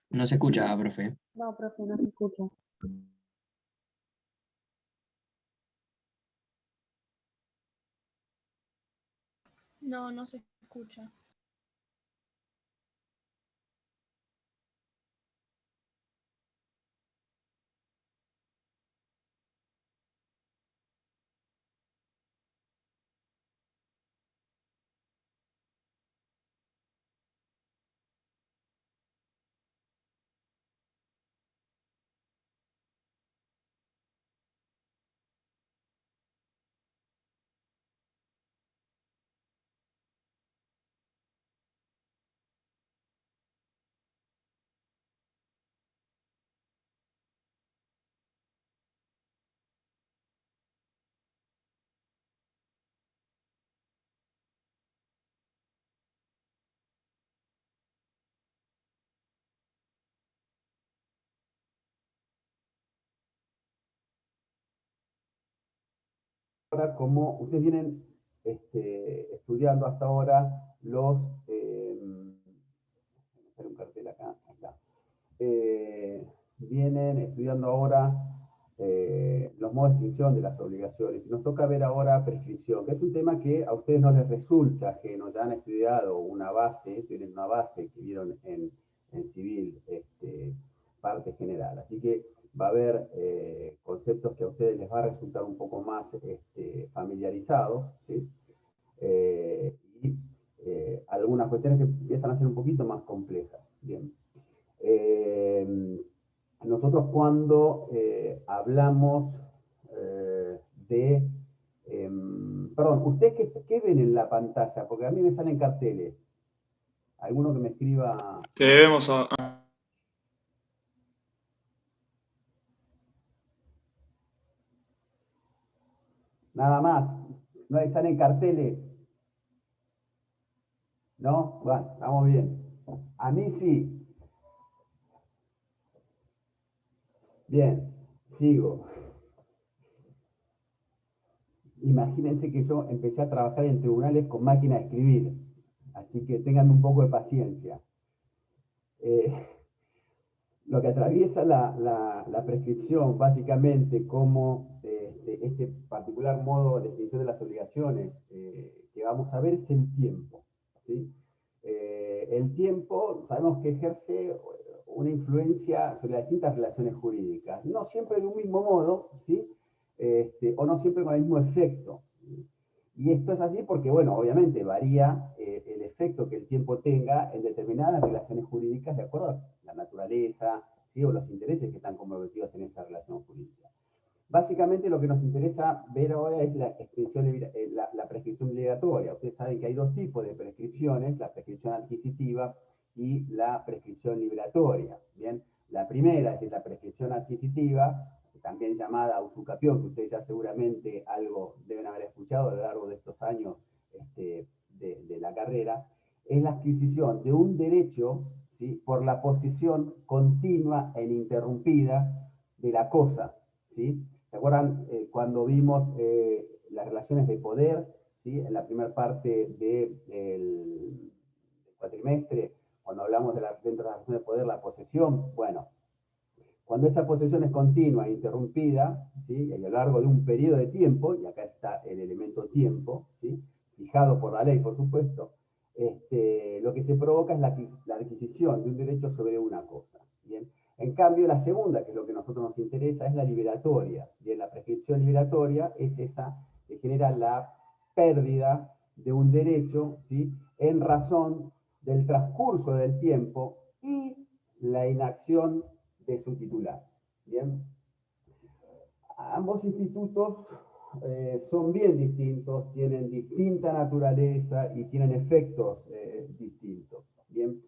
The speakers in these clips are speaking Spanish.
No se escucha, profe. No, profe, no se escucha. No, no se escucha. Ahora, como ustedes vienen estudiando hasta ahora los... un cartel acá, acá. Vienen estudiando ahora los modos de extinción de las obligaciones. Y nos toca ver ahora prescripción, que es un tema que a ustedes no les resulta ajeno, ya han estudiado una base, tienen una base que vieron en civil, parte general. Así que va a haber conceptos que a ustedes les va a resultar un poco más familiarizados, ¿sí? Y algunas cuestiones que empiezan a ser un poquito más complejas. Bien. Nosotros cuando hablamos de... perdón, ¿ustedes qué ven en la pantalla? Porque a mí me salen carteles. ¿Alguno que me escriba? Te vemos Nada más. No salen carteles. ¿No? Bueno, estamos bien. A mí sí. Bien, sigo. Imagínense que yo empecé a trabajar en tribunales con máquina de escribir. Así que tengan un poco de paciencia. Lo que atraviesa la prescripción, básicamente, como este particular modo de extinción de las obligaciones que vamos a ver, es el tiempo. ¿Sí? El tiempo, sabemos que ejerce una influencia sobre las distintas relaciones jurídicas, no siempre de un mismo modo, ¿sí? O no siempre con el mismo efecto. Y esto es así porque, bueno, obviamente varía el efecto que el tiempo tenga en determinadas relaciones jurídicas de acuerdo a la naturaleza, ¿sí? O los intereses que están comprometidos en esa relación jurídica. Básicamente lo que nos interesa ver ahora es la prescripción obligatoria. Ustedes saben que hay dos tipos de prescripciones, la prescripción adquisitiva y la prescripción liberatoria. Bien, la primera es la prescripción adquisitiva, también llamada usucapión, que ustedes ya seguramente algo deben haber escuchado a lo largo de estos años de la carrera, es la adquisición de un derecho, ¿sí? Por la posesión continua e ininterrumpida de la cosa, ¿sí? ¿Se acuerdan cuando vimos las relaciones de poder, ¿sí? En la primera parte del cuatrimestre, cuando hablamos dentro de la relación de poder, la posesión? Bueno, cuando esa posesión es continua e interrumpida, ¿sí? Y a lo largo de un periodo de tiempo, y acá está el elemento tiempo, ¿sí? Fijado por la ley, por supuesto, lo que se provoca es la adquisición de un derecho sobre una cosa. ¿Bien? En cambio, la segunda, que es lo que a nosotros nos interesa, es la liberatoria. Bien, la prescripción liberatoria es esa que genera la pérdida de un derecho, ¿sí? En razón del transcurso del tiempo y la inacción de su titular. Bien, ambos institutos son bien distintos, tienen distinta naturaleza y tienen efectos distintos. Bien,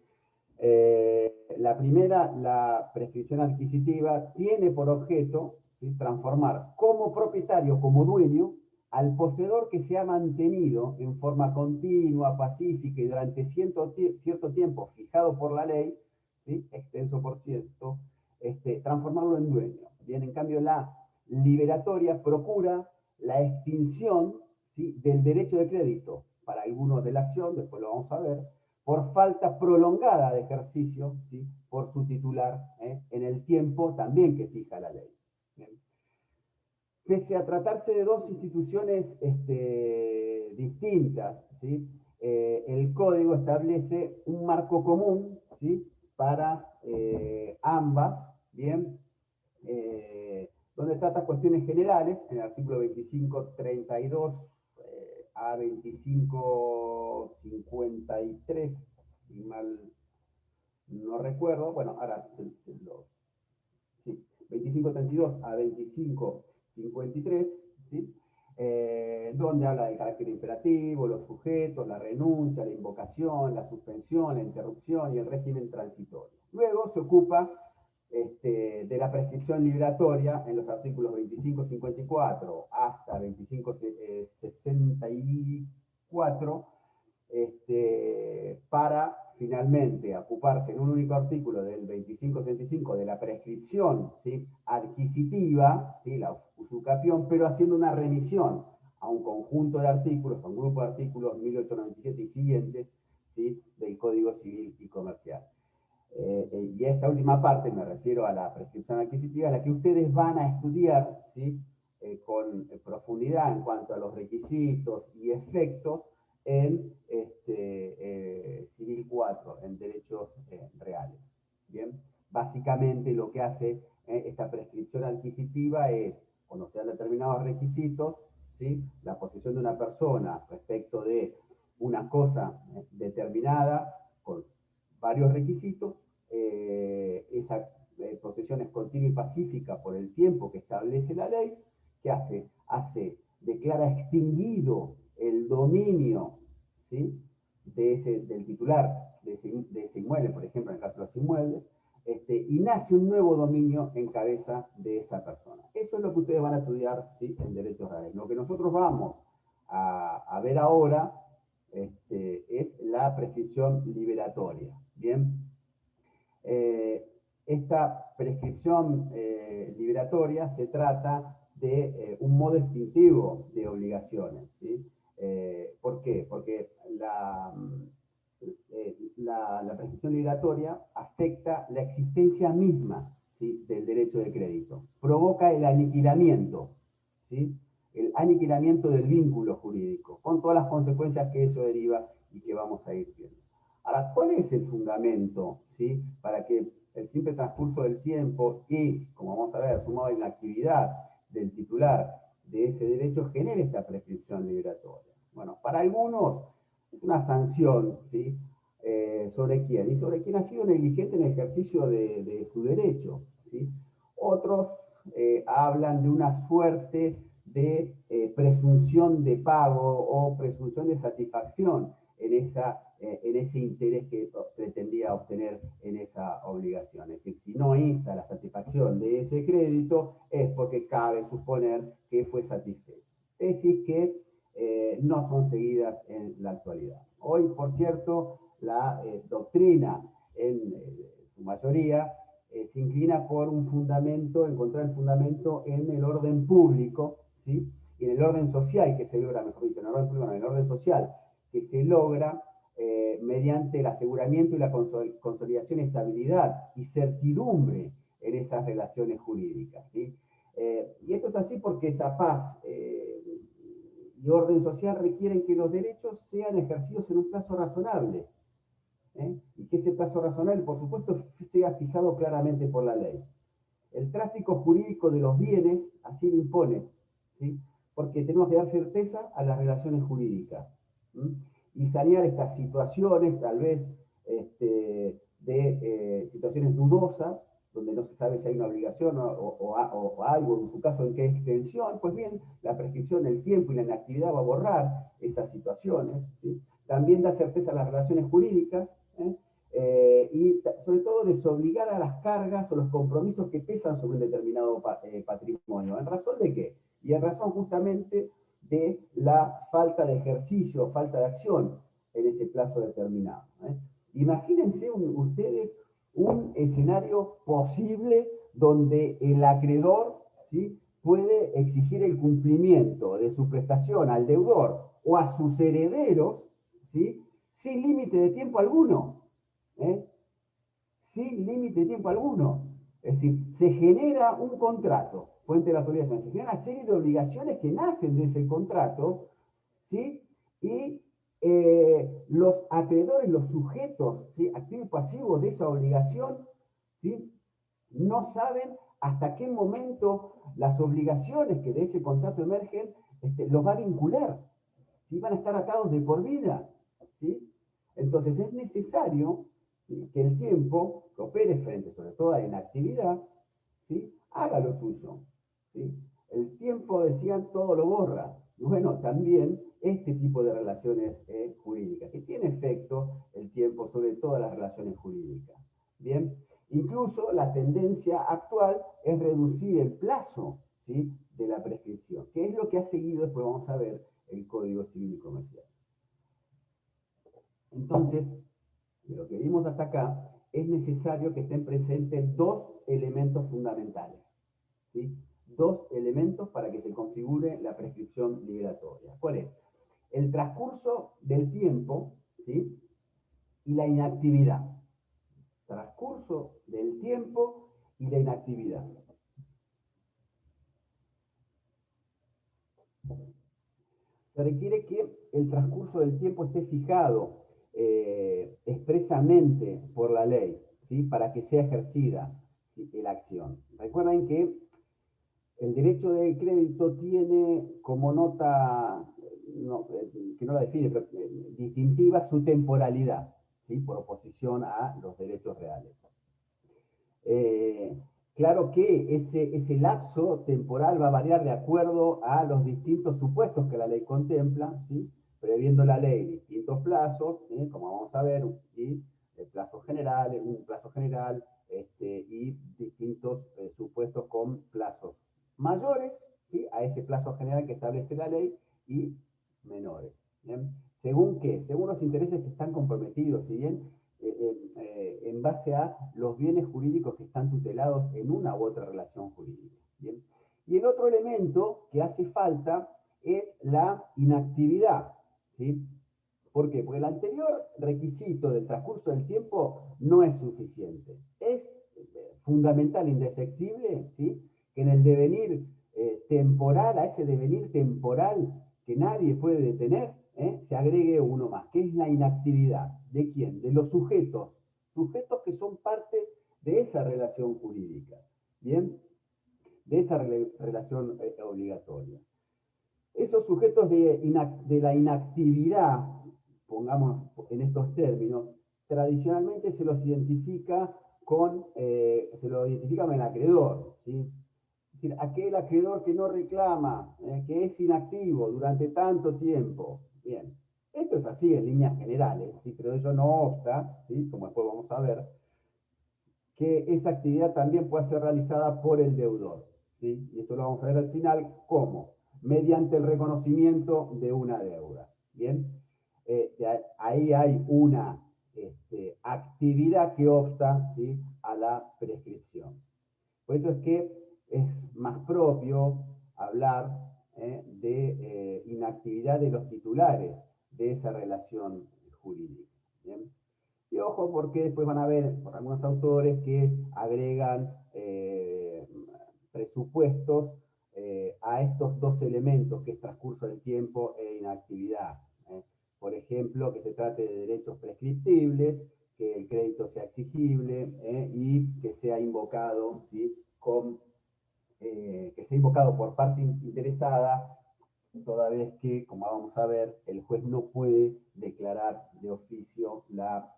la primera, la prescripción adquisitiva, tiene por objeto, ¿sí? Transformar como propietario, como dueño, al poseedor que se ha mantenido en forma continua, pacífica y durante cierto tiempo fijado por la ley, ¿sí? Extenso por cierto, transformarlo en dueño. Bien, en cambio la liberatoria procura la extinción, ¿sí? Del derecho de crédito para algunos de la acción, después lo vamos a ver, por falta prolongada de ejercicio, ¿sí? por su titular en el tiempo también que fija la ley. Bien. Pese a tratarse de dos instituciones distintas, ¿sí? El código establece un marco común, ¿sí? Para ambas, ¿bien? Donde trata cuestiones generales, en el artículo 2532 a 2553, si mal no recuerdo, bueno, ahora sí, 2532 a 2553, ¿sí? Donde habla del carácter imperativo, los sujetos, la renuncia, la invocación, la suspensión, la interrupción y el régimen transitorio. Luego se ocupa de la prescripción liberatoria en los artículos 2554 hasta 2564, para finalmente ocuparse en un único artículo del 2565 de la prescripción, ¿sí? Adquisitiva, ¿sí? La usucapión, pero haciendo una remisión a un conjunto de artículos, a un grupo de artículos 1897 y siguientes, ¿sí? Del Código Civil y Comercial. Y esta última parte, me refiero a la prescripción adquisitiva, la que ustedes van a estudiar, ¿sí? Con profundidad en cuanto a los requisitos y efectos en Civil 4, en derechos reales. Bien, básicamente lo que hace esta prescripción adquisitiva es, cuando se han determinados requisitos, ¿sí? La posición de una persona respecto de una cosa determinada, con varios requisitos, esa posesión es continua y pacífica por el tiempo que establece la ley. ¿Qué hace? Declara extinguido el dominio, ¿sí? Del titular de ese inmueble, por ejemplo, en el caso de los inmuebles, y nace un nuevo dominio en cabeza de esa persona. Eso es lo que ustedes van a estudiar, ¿sí? En derechos reales. Lo que nosotros vamos a ver ahora es la prescripción liberatoria. Bien, esta prescripción liberatoria se trata de un modo extintivo de obligaciones, ¿sí? ¿Por qué? Porque la prescripción liberatoria afecta la existencia misma, ¿sí? Del derecho de crédito, provoca el aniquilamiento, ¿sí? El aniquilamiento del vínculo jurídico, con todas las consecuencias que eso deriva y que vamos a ir viendo. Ahora, ¿cuál es el fundamento, ¿sí? Para que el simple transcurso del tiempo y, como vamos a ver, sumado en la actividad del titular de ese derecho, genere esta prescripción liberatoria? Bueno, para algunos es una sanción, ¿sí? ¿Sobre quién? Y sobre quien ha sido negligente en el ejercicio de su derecho, ¿sí? Otros hablan de una suerte de presunción de pago o presunción de satisfacción en ese interés que pretendía obtener en esa obligación. Es decir, si no insta la satisfacción de ese crédito, es porque cabe suponer que fue satisfecho. Es decir, que no son seguidas en la actualidad. Hoy, por cierto, la doctrina en su mayoría se inclina por un fundamento, encontrar el fundamento en el orden público, ¿sí? Y en el orden social que se logra, mejor dicho, en el orden público, no, en el orden social que se logra mediante el aseguramiento y la consolidación, estabilidad y certidumbre en esas relaciones jurídicas, ¿sí? Y esto es así porque esa paz y orden social requieren que los derechos sean ejercidos en un plazo razonable, y que ese plazo razonable, por supuesto, sea fijado claramente por la ley. El tráfico jurídico de los bienes así lo impone, ¿sí? Porque tenemos que dar certeza a las relaciones jurídicas, ¿sí? Y sanear estas situaciones, tal vez, de situaciones dudosas, donde no se sabe si hay una obligación o algo, en su caso, en qué extensión. Pues bien, la prescripción del tiempo y la inactividad va a borrar esas situaciones, ¿sí? También da certeza a las relaciones jurídicas, y sobre todo desobligar a las cargas o los compromisos que pesan sobre un determinado patrimonio. ¿En razón de qué? Y en razón justamente de la falta de ejercicio, falta de acción en ese plazo determinado. Imagínense ustedes un escenario posible donde el acreedor, ¿sí? Puede exigir el cumplimiento de su prestación al deudor o a sus herederos, ¿sí? Sin límite de tiempo alguno. sin límite de tiempo alguno. Es decir, se genera un contrato, fuente de las obligaciones, se genera una serie de obligaciones que nacen de ese contrato, ¿sí? Y los acreedores, los sujetos, ¿sí? Activos y pasivos de esa obligación, ¿sí? No saben hasta qué momento las obligaciones que de ese contrato emergen los va a vincular, ¿sí? Van a estar atados de por vida, ¿sí? Entonces es necesario, ¿sí?, que el tiempo que opere frente sobre todo a la inactividad, ¿sí?, haga lo suyo, ¿sí? El tiempo, decían, todo lo borra. Y bueno, también este tipo de relaciones jurídicas, que tiene efecto el tiempo sobre todas las relaciones jurídicas. Bien, incluso la tendencia actual es reducir el plazo, ¿sí?, de la prescripción, que es lo que ha seguido, después vamos a ver, el Código Civil y Comercial. Entonces, de lo que vimos hasta acá, es necesario que estén presentes dos elementos fundamentales, ¿sí? Dos elementos para que se configure la prescripción liberatoria. ¿Cuál es? El transcurso del tiempo, ¿sí?, y la inactividad. Transcurso del tiempo y la inactividad. Se requiere que el transcurso del tiempo esté fijado expresamente por la ley, ¿sí?, para que sea ejercida, ¿sí?, la acción. Recuerden que el derecho de crédito tiene como nota, que no la define, pero distintiva, su temporalidad, ¿sí?, por oposición a los derechos reales. Claro que ese lapso temporal va a variar de acuerdo a los distintos supuestos que la ley contempla, ¿sí?, previendo la ley distintos plazos, como vamos a ver, ¿sí?, plazos generales, un plazo general, y distintos supuestos con plazos mayores, ¿sí?, a ese plazo general que establece la ley, y menores. ¿Bien? ¿Según qué? Según los intereses que están comprometidos, si bien en base a los bienes jurídicos que están tutelados en una u otra relación jurídica. ¿Bien? Y el otro elemento que hace falta es la inactividad, ¿sí? ¿Por qué? Porque el anterior requisito del transcurso del tiempo no es suficiente. Es fundamental, indefectible, ¿sí?, que en el devenir temporal, a ese devenir temporal que nadie puede detener, se agregue uno más, que es la inactividad. ¿De quién? De los sujetos. Sujetos que son parte de esa relación jurídica. ¿Bien? De esa relación obligatoria. Esos sujetos de la inactividad, pongamos en estos términos, tradicionalmente se los identifica con el acreedor, ¿sí? Es decir, aquel acreedor que no reclama, que es inactivo durante tanto tiempo. Bien, esto es así en líneas generales, ¿sí?, pero eso no obsta, ¿sí?, como después vamos a ver, que esa actividad también pueda ser realizada por el deudor, ¿sí? Y eso lo vamos a ver al final, ¿cómo? Mediante el reconocimiento de una deuda. ¿Bien? Ahí hay una actividad que obsta, ¿sí?, a la prescripción. Por eso es que es más propio hablar de inactividad de los titulares de esa relación jurídica. ¿Bien? Y ojo, porque después van a ver por algunos autores que agregan presupuestos a estos dos elementos, que es transcurso del tiempo e inactividad. Por ejemplo, que se trate de derechos prescriptibles, que el crédito sea exigible y que sea invocado, ¿sí?, que sea invocado por parte interesada, toda vez que, como vamos a ver, el juez no puede declarar de oficio la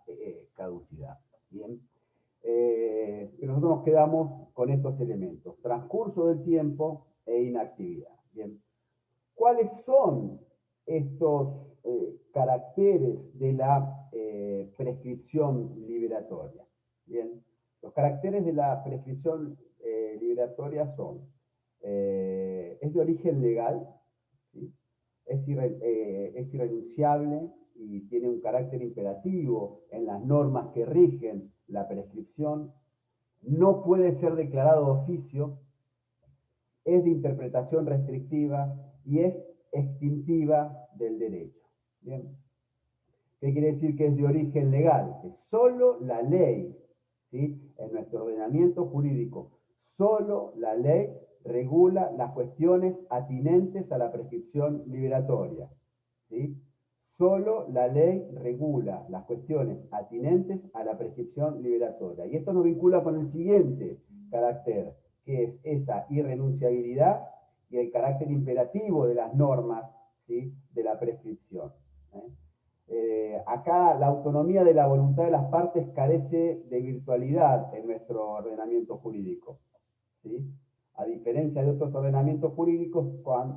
caducidad. ¿Bien? Nosotros nos quedamos con estos elementos: transcurso del tiempo e inactividad. ¿Bien? ¿Cuáles son estos caracteres de la prescripción liberatoria? Bien, los caracteres de la prescripción liberatoria son: es de origen legal, ¿sí?, es irrenunciable y tiene un carácter imperativo en las normas que rigen la prescripción, no puede ser declarado de oficio, es de interpretación restrictiva y es extintiva del derecho. ¿Bien? ¿Qué quiere decir que es de origen legal? Que solo la ley, ¿sí? En nuestro ordenamiento jurídico, solo la ley regula las cuestiones atinentes a la prescripción liberatoria, ¿sí? Solo la ley regula las cuestiones atinentes a la prescripción liberatoria. Y esto nos vincula con el siguiente carácter, que es esa irrenunciabilidad y el carácter imperativo de las normas, ¿sí? De la prescripción. Acá la autonomía de la voluntad de las partes carece de virtualidad en nuestro ordenamiento jurídico, ¿sí? A diferencia de otros ordenamientos jurídicos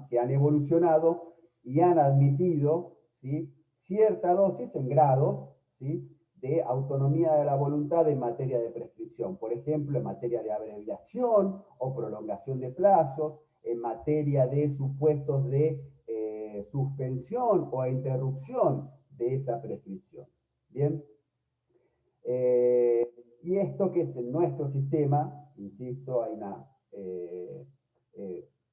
que han evolucionado y han admitido, ¿sí? Cierta dosis en grado, ¿sí? De autonomía de la voluntad en materia de prescripción. Por ejemplo, en materia de abreviación o prolongación de plazos, en materia de supuestos de suspensión o interrupción de esa prescripción. Bien. Y esto que es en nuestro sistema, insisto, hay una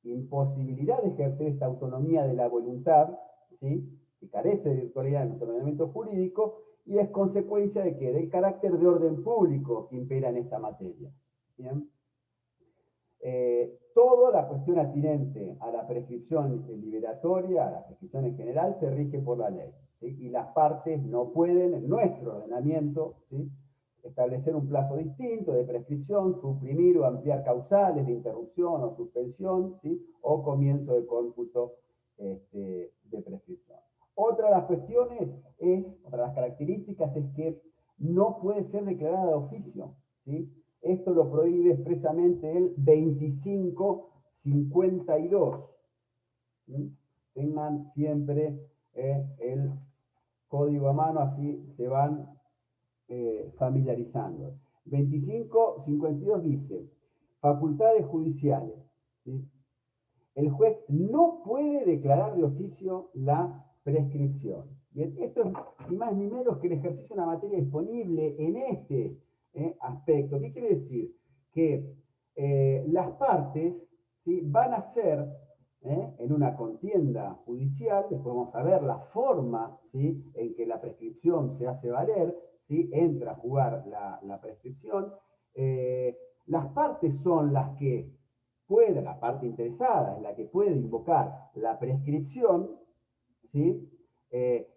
imposibilidad de ejercer esta autonomía de la voluntad, ¿sí? Que carece de virtualidad en nuestro ordenamiento jurídico, y es consecuencia de que del carácter de orden público que impera en esta materia. ¿Bien? Toda la cuestión atinente a la prescripción liberatoria, a la prescripción en general, se rige por la ley, ¿sí? Y las partes no pueden, en nuestro ordenamiento, ¿sí? Establecer un plazo distinto de prescripción, suprimir o ampliar causales de interrupción o suspensión, ¿sí? O comienzo de cómputo de prescripción. Otra de las cuestiones otra de las características es que no puede ser declarada de oficio, ¿sí? Esto lo prohíbe expresamente el 2552. ¿Sí? Tengan siempre el código a mano, así se van familiarizando. 2552 dice, facultades judiciales, ¿sí? El juez no puede declarar de oficio la prescripción. Bien, esto es ni más ni menos que el ejercicio de una materia disponible en este aspecto. ¿Qué quiere decir? Que las partes, ¿sí? Van a ser, en una contienda judicial, después vamos a ver la forma, ¿sí? En que la prescripción se hace valer, ¿sí? Entra a jugar la prescripción. Las partes son las que puede, la parte interesada es la que puede invocar la prescripción, ¿sí?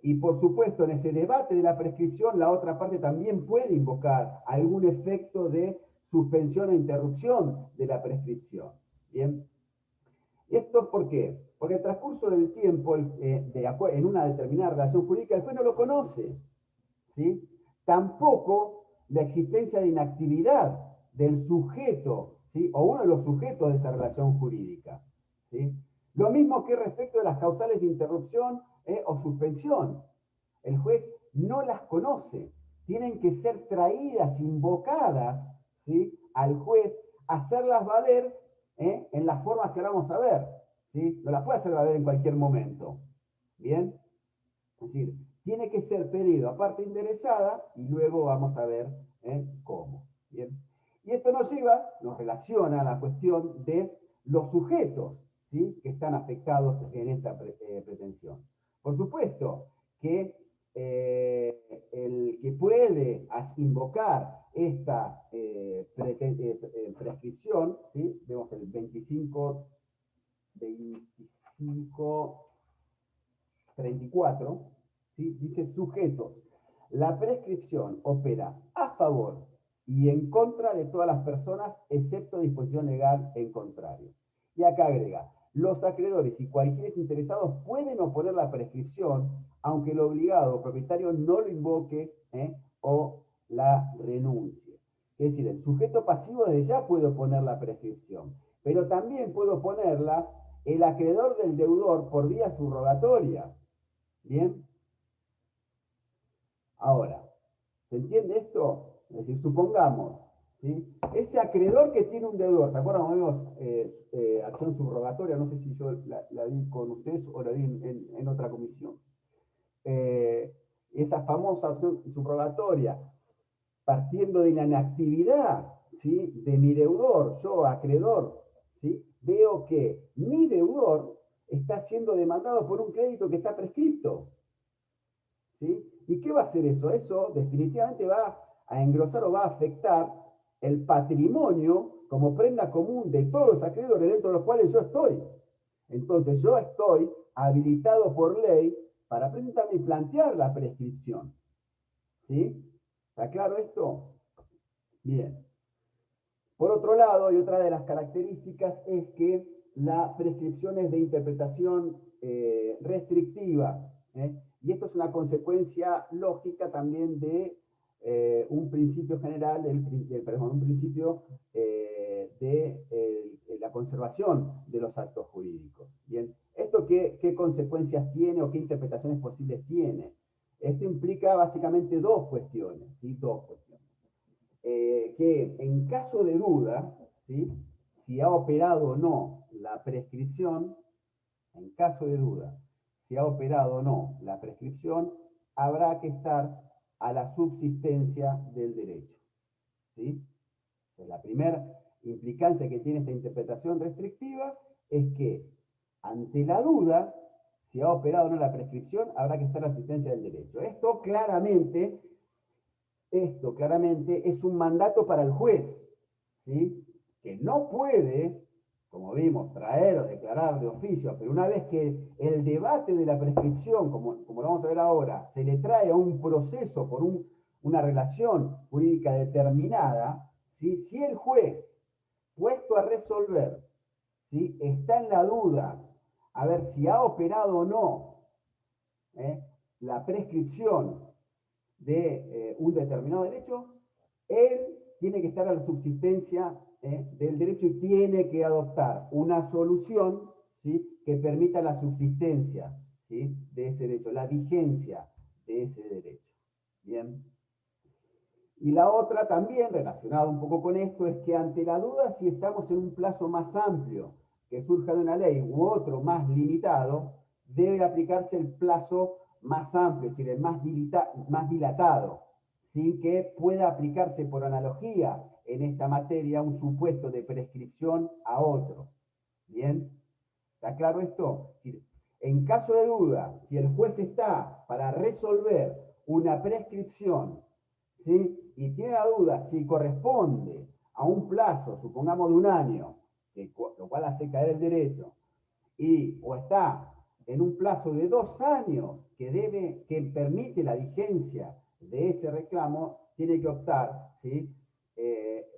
Y por supuesto, en ese debate de la prescripción, la otra parte también puede invocar algún efecto de suspensión o interrupción de la prescripción. ¿Bien? ¿Y esto por qué? Porque el transcurso del tiempo, en una determinada relación jurídica, el juez no lo conoce, ¿sí? Tampoco la existencia de inactividad del sujeto, ¿sí? O uno de los sujetos de esa relación jurídica, ¿sí? Lo mismo que respecto de las causales de interrupción o suspensión. El juez no las conoce. Tienen que ser traídas, invocadas, ¿sí? Al juez, hacerlas valer en las formas que ahora vamos a ver, ¿sí? No las puede hacer valer en cualquier momento. ¿Bien? Es decir, tiene que ser pedido a parte interesada y luego vamos a ver cómo. ¿Bien? Y esto nos relaciona a la cuestión de los sujetos, ¿sí? Que están afectados en esta pretensión. Por supuesto que el que puede invocar esta prescripción, ¿sí? Vemos el 25, 34, ¿sí? Dice sujetos. La prescripción opera a favor y en contra de todas las personas, excepto disposición legal en contrario. Y acá agrega, los acreedores y cualquier interesados pueden oponer la prescripción, aunque el obligado o propietario no lo invoque o la renuncie. Es decir, el sujeto pasivo desde ya puede oponer la prescripción, pero también puede oponerla el acreedor del deudor por vía subrogatoria. ¿Bien? Ahora, ¿se entiende esto? Es decir, supongamos, ¿sí? Ese acreedor que tiene un deudor, ¿se acuerdan? Vemos acción subrogatoria, no sé si yo la di con ustedes o la di en otra comisión. Esa famosa acción subrogatoria, partiendo de la inactividad, ¿sí? De mi deudor, yo acreedor, ¿sí? Veo que mi deudor está siendo demandado por un crédito que está prescripto. ¿Sí? ¿Y qué va a hacer eso? Eso definitivamente va a engrosar o va a afectar el patrimonio como prenda común de todos los acreedores dentro de los cuales yo estoy. Entonces yo estoy habilitado por ley para presentarme y plantear la prescripción. ¿Sí? ¿Está claro esto? Bien. Por otro lado, y otra de las características es que la prescripción es de interpretación restrictiva, ¿eh? Y esto es una consecuencia lógica también de un principio general, un principio de la conservación de los actos jurídicos. Bien, ¿esto qué consecuencias tiene o qué interpretaciones posibles tiene? Esto implica básicamente dos cuestiones, ¿sí? Dos cuestiones. Que en caso de duda, ¿sí? Si ha operado o no la prescripción, en caso de duda, si ha operado o no la prescripción, habrá que estar a la subsistencia del derecho. ¿Sí? La primera implicancia que tiene esta interpretación restrictiva es que ante la duda, si ha operado o no la prescripción, habrá que estar a la subsistencia del derecho. Esto claramente es un mandato para el juez, ¿sí? Que no puede, como vimos, traer o declarar de oficio, pero una vez que el debate de la prescripción, como lo vamos a ver ahora, se le trae a un proceso por una relación jurídica determinada, ¿sí? Si el juez, puesto a resolver, ¿sí? Está en la duda a ver si ha operado o no la prescripción de un determinado derecho, él tiene que estar a la subsistencia del derecho y tiene que adoptar una solución, ¿sí? Que permita la subsistencia, ¿sí? De ese derecho, la vigencia de ese derecho. Bien. Y la otra también, relacionada un poco con esto, es que ante la duda, si estamos en un plazo más amplio que surja de una ley u otro más limitado, debe aplicarse el plazo más amplio, es decir, el más dilatado, sin que pueda aplicarse por analogía en esta materia un supuesto de prescripción a otro. ¿Bien? ¿Está claro esto? Es decir, en caso de duda, si el juez está para resolver una prescripción, ¿sí? Y tiene la duda si corresponde a un plazo, supongamos de un año, lo cual hace caer el derecho, o está en un plazo de 2 años que permite la vigencia de ese reclamo, tiene que optar, ¿sí?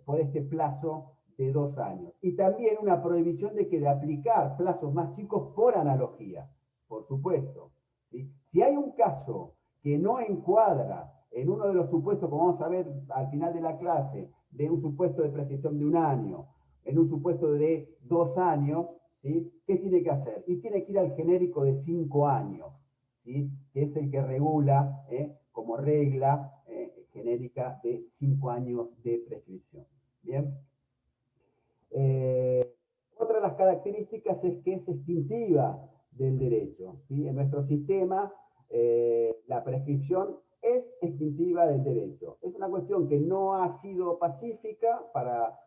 Por este plazo de 2 años. Y también una prohibición de aplicar plazos más chicos por analogía, por supuesto. ¿Sí? Si hay un caso que no encuadra en uno de los supuestos, como vamos a ver al final de la clase, de un supuesto de prescripción de un año, en un supuesto de 2 años, ¿sí? ¿Qué tiene que hacer? Y tiene que ir al genérico de 5 años, ¿sí? Que es el que regula como regla genérica de 5 años de prescripción. ¿Bien? Otra de las características es que es extintiva del derecho, ¿sí? En nuestro sistema, la prescripción es extintiva del derecho. Es una cuestión que no ha sido pacífica para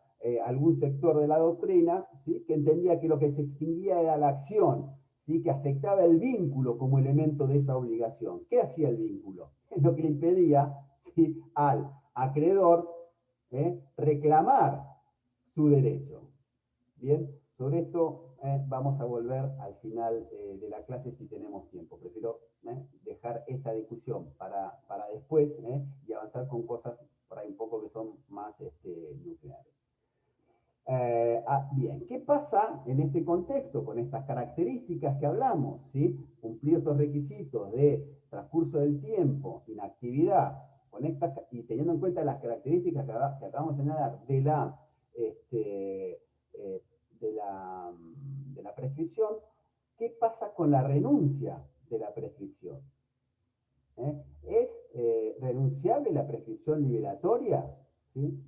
algún sector de la doctrina, ¿sí? Que entendía que lo que se extinguía era la acción, ¿sí? Que afectaba el vínculo como elemento de esa obligación. ¿Qué hacía el vínculo? Es lo que le impedía, ¿sí? Al acreedor reclamar su derecho. Bien, sobre esto vamos a volver al final de la clase si tenemos tiempo. Prefiero dejar esta discusión para después y avanzar con cosas por ahí un poco que son más nucleares. Bien, ¿qué pasa en este contexto con estas características que hablamos? ¿Sí? Cumplir estos requisitos de transcurso del tiempo, inactividad, y teniendo en cuenta las características que acabamos de señalar de la prescripción, ¿qué pasa con la renuncia de la prescripción? ¿Es renunciable la prescripción liberatoria? ¿Sí?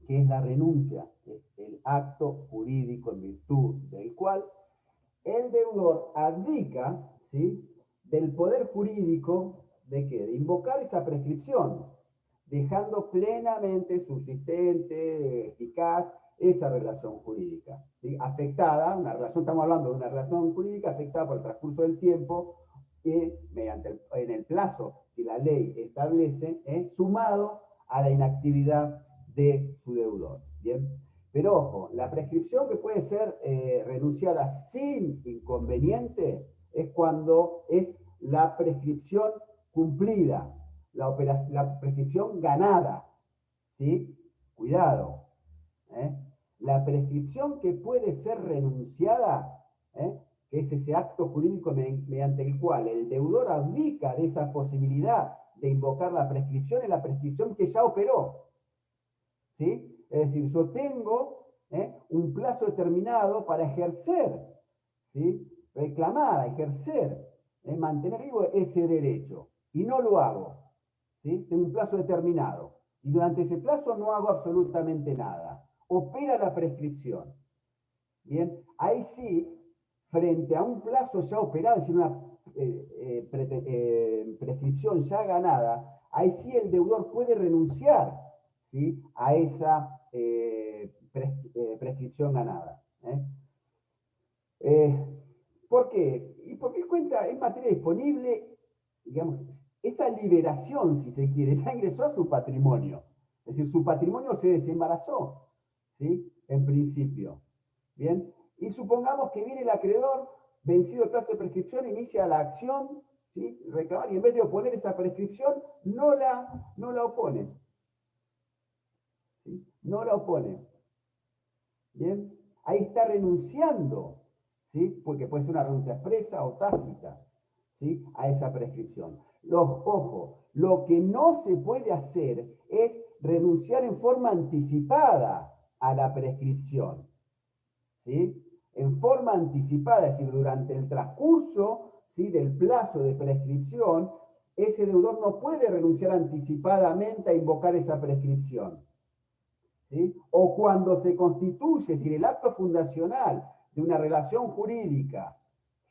¿Qué es la renuncia? Es el acto jurídico en virtud del cual el deudor abdica, ¿sí? Del poder jurídico ¿de qué? De invocar esa prescripción, dejando plenamente subsistente, eficaz, esa relación jurídica, ¿sí? Afectada, estamos hablando de una relación jurídica afectada por el transcurso del tiempo y en el plazo que la ley establece, sumado a la inactividad de su deudor. ¿Bien? Pero ojo, la prescripción que puede ser renunciada sin inconveniente es cuando es la prescripción cumplida, la prescripción ganada. ¿Sí? Cuidado. La prescripción que puede ser renunciada, que es ese acto jurídico mediante el cual el deudor abdica de esa posibilidad de invocar la prescripción, es la prescripción que ya operó. ¿Sí? Es decir, yo tengo un plazo determinado para ejercer, ¿sí? Reclamar, ejercer, mantener vivo ese derecho, y no lo hago. ¿Sí? Tengo un plazo determinado, y durante ese plazo no hago absolutamente nada. Opera la prescripción. Bien, ahí sí, frente a un plazo ya operado, es decir, una prescripción ya ganada, ahí sí el deudor puede renunciar, ¿sí?, a esa prescripción ganada. ¿Por qué? Y porque cuenta en materia disponible, digamos, esa liberación, si se quiere, ya ingresó a su patrimonio. Es decir, su patrimonio se desembarazó, ¿sí?, en principio. Bien, y supongamos que viene el acreedor, vencido el plazo de prescripción, inicia la acción, ¿sí?, reclamar, y en vez de oponer esa prescripción, no la opone. ¿Sí? No la opone. Bien, ahí está renunciando, ¿sí?, porque puede ser una renuncia expresa o tácita, ¿sí?, a esa prescripción. Ojo, lo que no se puede hacer es renunciar en forma anticipada a la prescripción, ¿sí? En forma anticipada, es decir, durante el transcurso, ¿sí?, del plazo de prescripción, ese deudor no puede renunciar anticipadamente a invocar esa prescripción. ¿Sí? O cuando se constituye, es decir, el acto fundacional de una relación jurídica,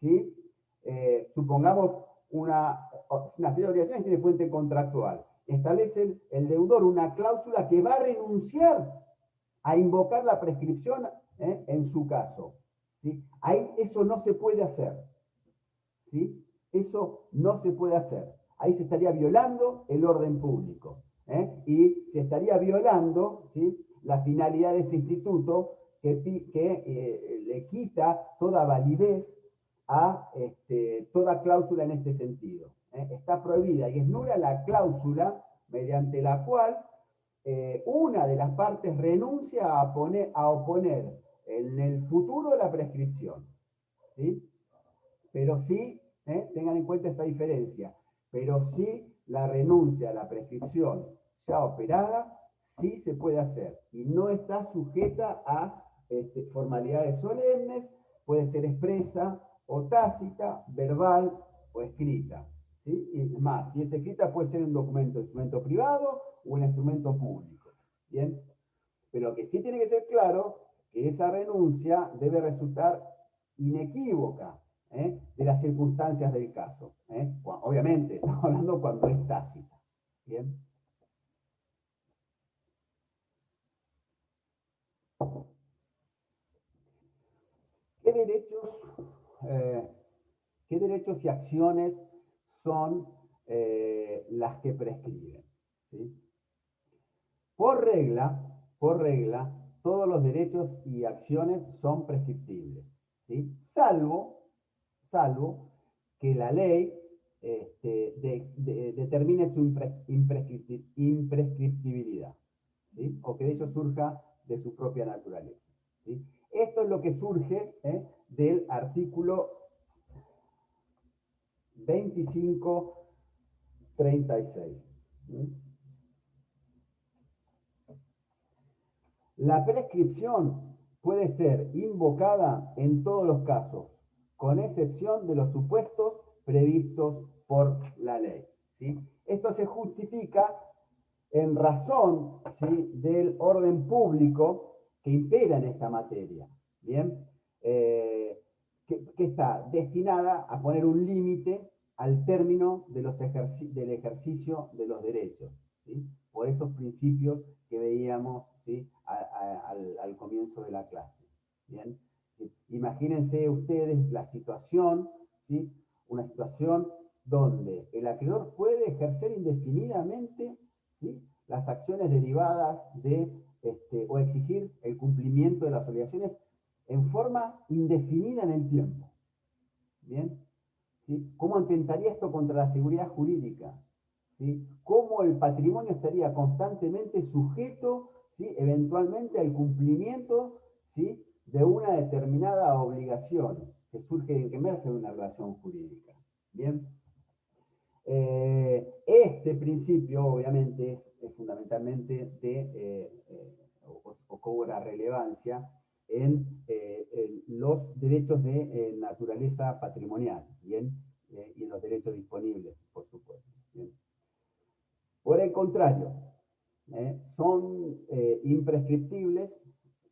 ¿sí?, supongamos una serie de obligaciones tiene fuente contractual, establece el deudor una cláusula que va a renunciar a invocar la prescripción en su caso. ¿Sí? Ahí eso no se puede hacer. ¿Sí? Eso no se puede hacer. Ahí se estaría violando el orden público. Y se estaría violando, ¿sí?, la finalidad de ese instituto que le quita toda validez a toda cláusula en este sentido. Está prohibida y es nula la cláusula mediante la cual una de las partes renuncia a oponer en el futuro la prescripción. ¿Sí? Pero sí, tengan en cuenta esta diferencia, pero sí la renuncia a la prescripción ya operada, sí se puede hacer y no está sujeta a formalidades solemnes, puede ser expresa o tácita, verbal o escrita. ¿Sí? Y más, si es escrita puede ser un instrumento privado o un instrumento público. ¿Bien? Pero lo que sí tiene que ser claro, que esa renuncia debe resultar inequívoca de las circunstancias del caso. Obviamente, estamos hablando cuando es tácita. ¿Bien? ¿Qué derechos, eh, ¿qué derechos y acciones son las que prescriben? ¿Sí? Por regla, todos los derechos y acciones son prescriptibles, ¿sí? Salvo que la ley determine su imprescriptibilidad, ¿sí?, o que de ello surja de su propia naturaleza. ¿Sí? Esto es lo que surge del artículo 2536. ¿Sí? La prescripción puede ser invocada en todos los casos, con excepción de los supuestos previstos por la ley. ¿Sí? Esto se justifica en razón, ¿sí?, del orden público que impera en esta materia. ¿Bien? Que está destinada a poner un límite al término de del ejercicio de los derechos. ¿Sí? Por esos principios que veíamos, ¿sí?, al comienzo de la clase. ¿Bien? ¿Sí? Imagínense ustedes la situación, ¿sí?, una situación donde el acreedor puede ejercer indefinidamente, ¿sí?, las acciones derivadas de, o exigir el cumplimiento de las obligaciones en forma indefinida en el tiempo. ¿Bien? ¿Sí? ¿Cómo atentaría esto contra la seguridad jurídica? ¿Sí? ¿Cómo el patrimonio estaría constantemente sujeto, ¿sí?, eventualmente al cumplimiento, ¿sí?, de una determinada obligación que surge, que emerge de una relación jurídica? ¿Bien? Este principio, obviamente, es fundamentalmente o cobra relevancia en los derechos de naturaleza patrimonial, ¿bien? Y en los derechos disponibles, por supuesto. ¿Bien? Por el contrario, son imprescriptibles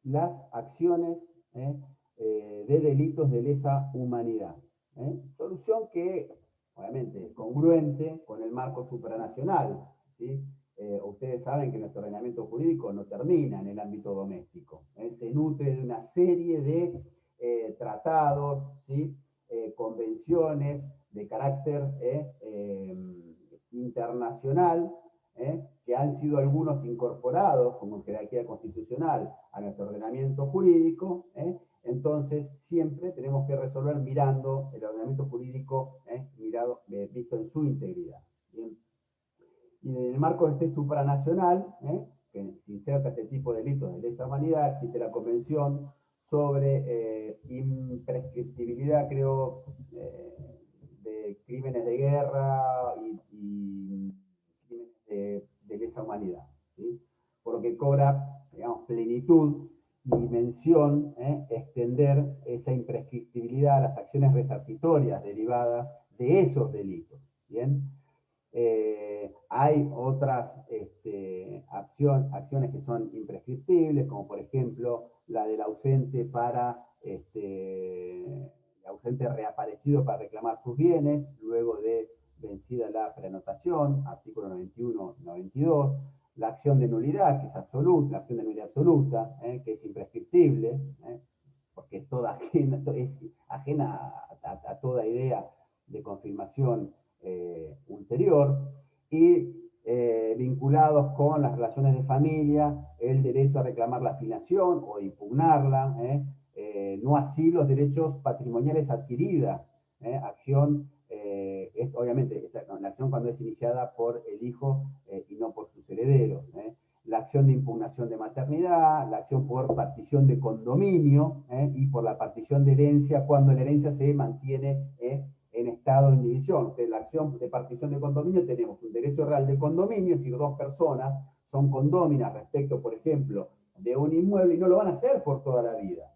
las acciones de delitos de lesa humanidad. Solución que, obviamente, es congruente con el marco supranacional. ¿Sí? Ustedes saben que nuestro ordenamiento jurídico no termina en el ámbito doméstico. Se nutre de una serie de tratados, ¿sí?, convenciones de carácter internacional, que han sido algunos incorporados como jerarquía constitucional a nuestro ordenamiento jurídico. Entonces siempre tenemos que resolver mirando el ordenamiento jurídico, visto en su integridad. ¿Bien? Y en el marco de este supranacional, que se inserta este tipo de delitos de lesa humanidad, existe la Convención sobre imprescriptibilidad, creo, de crímenes de guerra y crímenes de lesa humanidad, ¿sí? Por lo que cobra, digamos, plenitud y dimensión extender esa imprescriptibilidad a las acciones resarcitorias derivadas de esos delitos. ¿Bien? Hay otras acciones que son imprescriptibles, como por ejemplo la del ausente el ausente reaparecido para reclamar sus bienes luego de vencida la preanotación, artículo 91, 92, la acción de nulidad, que es absoluta, la acción de nulidad absoluta, que es imprescriptible, porque es ajena a toda idea de confirmación ulterior, y vinculados con las relaciones de familia, el derecho a reclamar la filiación o impugnarla, no así los derechos patrimoniales adquiridas, acción, obviamente, la acción cuando es iniciada por el hijo y no por sus herederos, la acción de impugnación de maternidad, la acción por partición de condominio y por la partición de herencia cuando la herencia se mantiene en estado de indivisión. En la acción de partición de condominio tenemos un derecho real de condominio, es decir, dos personas son condóminas respecto, por ejemplo, de un inmueble y no lo van a hacer por toda la vida.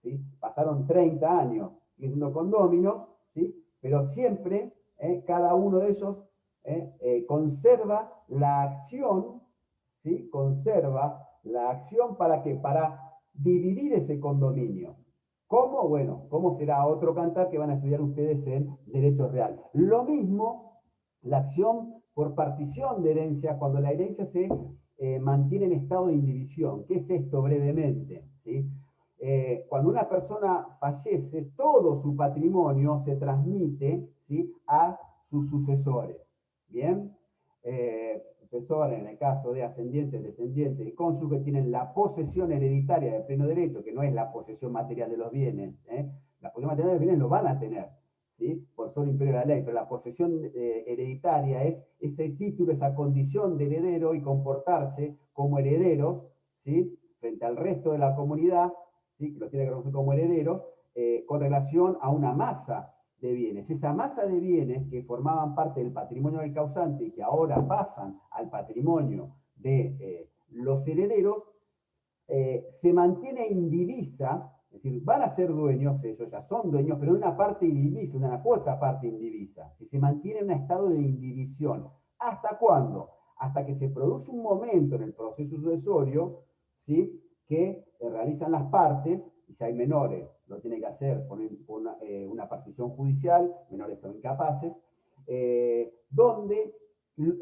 ¿Sí? Pasaron 30 años siendo condóminos, ¿sí? Pero siempre cada uno de ellos conserva la acción, ¿sí? Conserva la acción para qué? Para dividir ese condominio. ¿Cómo? Bueno, ¿cómo será otro cantar que van a estudiar ustedes en Derecho Real? Lo mismo, la acción por partición de herencia, cuando la herencia se mantiene en estado de indivisión. ¿Qué es esto brevemente? ¿Sí? Cuando una persona fallece, todo su patrimonio se transmite, ¿sí?, a sus sucesores. ¿Bien? Sucesores, en el caso de ascendientes, descendientes y cónyuges, tienen la posesión hereditaria de pleno derecho, que no es la posesión material de los bienes. La posesión material de los bienes lo van a tener, ¿sí?, por solo imperio de la ley, pero la posesión hereditaria es ese título, esa condición de heredero y comportarse como heredero, ¿sí?, frente al resto de la comunidad, ¿sí?, que lo tiene que reconocer como heredero, con relación a una masa de bienes. Esa masa de bienes que formaban parte del patrimonio del causante y que ahora pasan al patrimonio de los herederos, se mantiene indivisa, es decir, van a ser dueños, ellos ya son dueños, pero de una parte indivisa, una cuota parte indivisa, que se mantiene en un estado de indivisión. ¿Hasta cuándo? Hasta que se produce un momento en el proceso sucesorio, ¿sí?, que realizan las partes, y si hay menores, lo tiene que hacer con una partición judicial, menores son incapaces, donde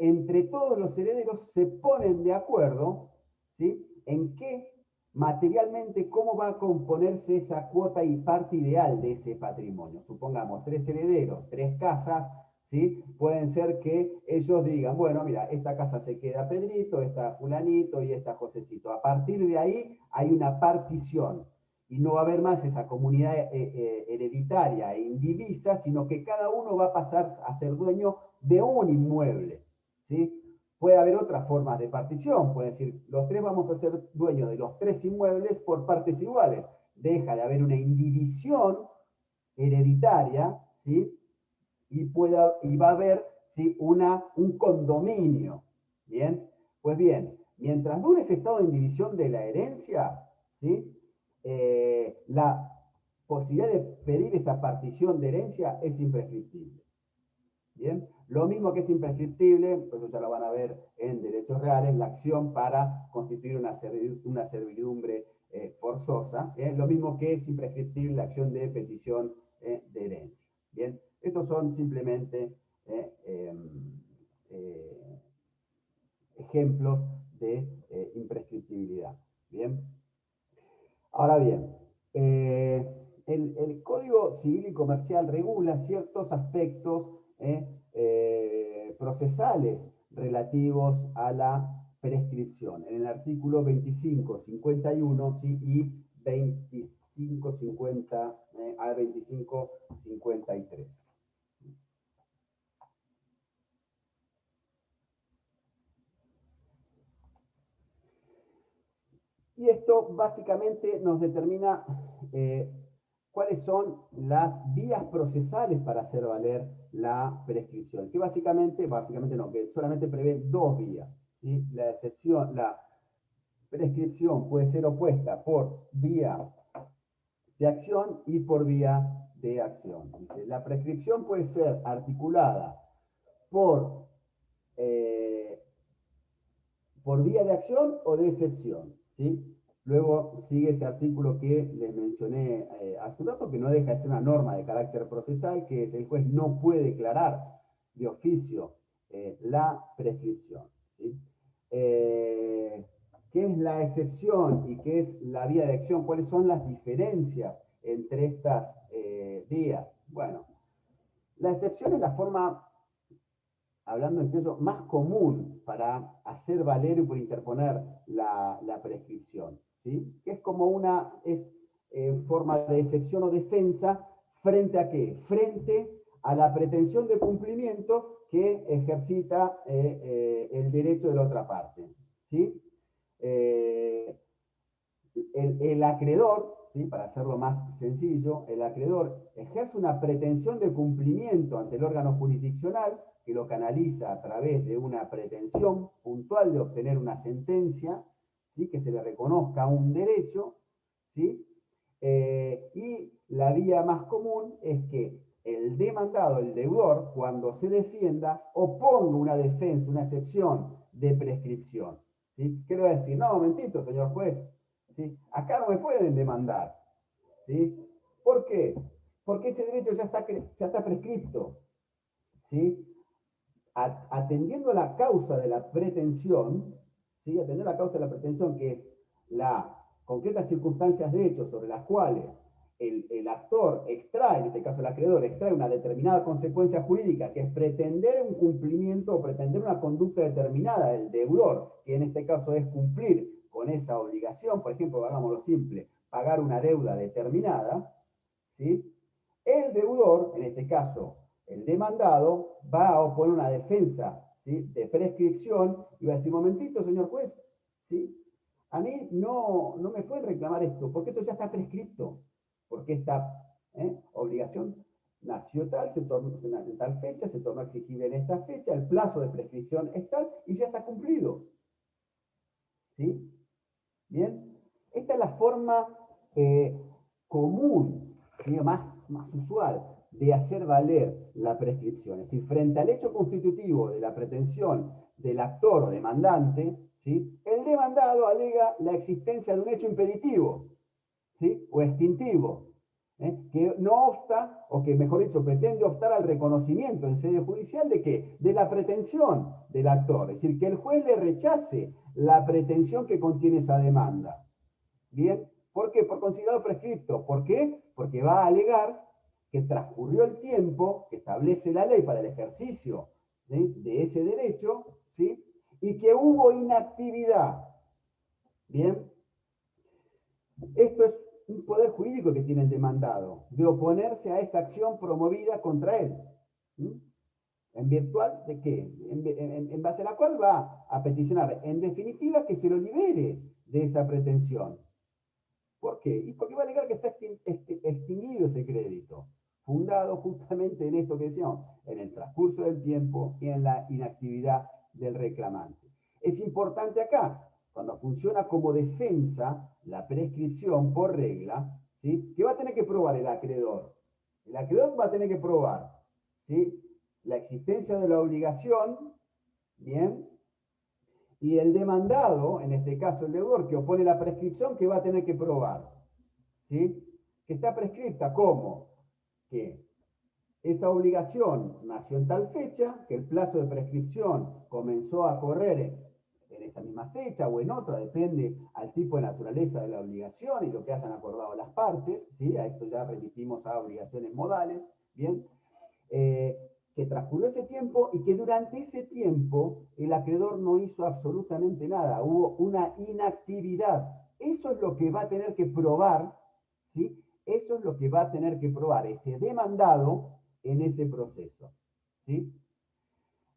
entre todos los herederos se ponen de acuerdo, ¿sí?, en qué materialmente cómo va a componerse esa cuota y parte ideal de ese patrimonio. Supongamos 3 herederos, 3 casas, ¿sí? Pueden ser que ellos digan, bueno, mira, esta casa se queda Pedrito, esta fulanito y esta Josecito. A partir de ahí hay una partición y no va a haber más esa comunidad hereditaria e indivisa, sino que cada uno va a pasar a ser dueño de un inmueble, ¿sí? Puede haber otras formas de partición, puede decir, los tres vamos a ser dueños de los tres inmuebles por partes iguales. Deja de haber una indivisión hereditaria, ¿sí? Y va a haber, ¿sí? Un condominio. ¿Bien? Pues bien, mientras dure ese estado de indivisión de la herencia, ¿sí? La posibilidad de pedir esa partición de herencia es imprescriptible. ¿Bien? Lo mismo que es imprescriptible, pues ya lo van a ver en derechos reales, la acción para constituir una servidumbre forzosa. Lo mismo que es imprescriptible la acción de petición de herencia. Bien, estos son simplemente ejemplos de imprescriptibilidad. Bien, ahora bien, el Código Civil y Comercial regula ciertos aspectos procesales relativos a la prescripción. En el artículo 25, 51, ¿sí? Y 25, 50 a 25, 53. Y esto básicamente nos determina cuáles son las vías procesales para hacer valer la prescripción. Que básicamente no, que solamente prevé dos vías. ¿Sí? La prescripción puede ser opuesta por vía de acción y por vía de acción. Dice, la prescripción puede ser articulada por vía de acción o de excepción. ¿Sí? Luego sigue ese artículo que les mencioné hace un rato, que no deja de ser una norma de carácter procesal, que es el juez no puede declarar de oficio la prescripción. ¿Sí? ¿Qué es la excepción y qué es la vía de acción? ¿Cuáles son las diferencias entre estas vías? Bueno, la excepción es la forma, hablando incluso, más común para hacer valer y por interponer la prescripción, ¿sí? Que es como forma de excepción o defensa, ¿frente a qué? Frente a la pretensión de cumplimiento que ejercita el derecho de la otra parte, ¿sí? El acreedor, ¿sí? Para hacerlo más sencillo, el acreedor ejerce una pretensión de cumplimiento ante el órgano jurisdiccional que lo canaliza a través de una pretensión puntual de obtener una sentencia, ¿sí? Que se le reconozca un derecho, ¿sí? Y la vía más común es que el demandado, el deudor, cuando se defienda, oponga una defensa, una excepción de prescripción. ¿Sí? ¿Qué le va a decir? No, momentito, señor juez, ¿sí? Acá no me pueden demandar. ¿Sí? ¿Por qué? Porque ese derecho ya está prescripto. ¿Sí? Atendiendo a la causa de la pretensión, ¿sí? Atendiendo a la causa de la pretensión, que es las concretas circunstancias de hecho sobre las cuales el actor extrae, en este caso el acreedor, extrae una determinada consecuencia jurídica, que es pretender un cumplimiento o pretender una conducta determinada del deudor, que en este caso es cumplir con esa obligación, por ejemplo, hagámoslo simple, pagar una deuda determinada, ¿sí? El deudor, en este caso el demandado, va a oponer una defensa, ¿sí? De prescripción y va a decir, momentito, señor juez, ¿sí? A mí no me pueden reclamar esto, porque esto ya está prescripto, porque esta obligación nació tal, se tornó en tal fecha, se tornó exigible en esta fecha, el plazo de prescripción es tal y ya está cumplido. ¿Sí? Bien, esta es la forma común, ¿sí? más usual de hacer valer la prescripción. Es decir, frente al hecho constitutivo de la pretensión del actor o demandante, ¿sí? El demandado alega la existencia de un hecho impeditivo, ¿sí? O extintivo, que no obsta, o que mejor dicho, pretende optar al reconocimiento en sede judicial de ¿qué? De la pretensión del actor. Es decir, que el juez le rechace la pretensión que contiene esa demanda. ¿Bien? ¿Por qué? Por considerarlo prescripto. ¿Por qué? Porque va a alegar que transcurrió el tiempo que establece la ley para el ejercicio, ¿sí?, de ese derecho, ¿sí?, y que hubo inactividad. Bien, esto es un poder jurídico que tiene el demandado, de oponerse a esa acción promovida contra él. ¿Sí? ¿En virtual de qué? En base a la cual va a peticionar, en definitiva, que se lo libere de esa pretensión. ¿Por qué? Y porque va a alegar que está extinguido ese crédito, fundado justamente en esto que decíamos, en el transcurso del tiempo y en la inactividad del reclamante. Es importante acá, cuando funciona como defensa, la prescripción por regla, ¿sí?, que va a tener que probar el acreedor. El acreedor va a tener que probar, ¿sí?, la existencia de la obligación, ¿bien?, y el demandado, en este caso el deudor, que opone la prescripción, que va a tener que probar, ¿sí?, que está prescripta. ¿Cómo? Que esa obligación nació en tal fecha, que el plazo de prescripción comenzó a correr en esa misma fecha o en otra, depende al tipo de naturaleza de la obligación y lo que hayan acordado las partes, ¿sí? A esto ya remitimos a obligaciones modales, ¿bien? Que transcurrió ese tiempo y que durante ese tiempo el acreedor no hizo absolutamente nada, hubo una inactividad. Eso es lo que va a tener que probar, ¿sí? Eso es lo que va a tener que probar ese demandado en ese proceso, ¿sí?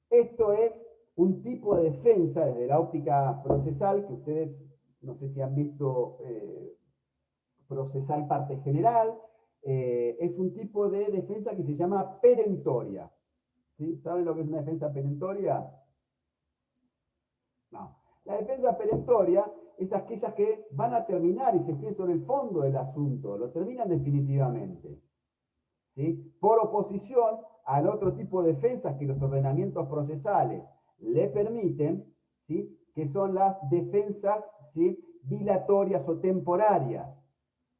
Esto es un tipo de defensa desde la óptica procesal que ustedes, no sé si han visto procesal parte general, es un tipo de defensa que se llama perentoria. ¿Sí? ¿Saben lo que es una defensa perentoria? No. La defensa perentoria es aquellas que van a terminar y se quedan sobre el fondo del asunto, lo terminan definitivamente, ¿sí?, por oposición al otro tipo de defensas que los ordenamientos procesales le permiten, ¿sí?, que son las defensas, ¿sí?, dilatorias o temporarias.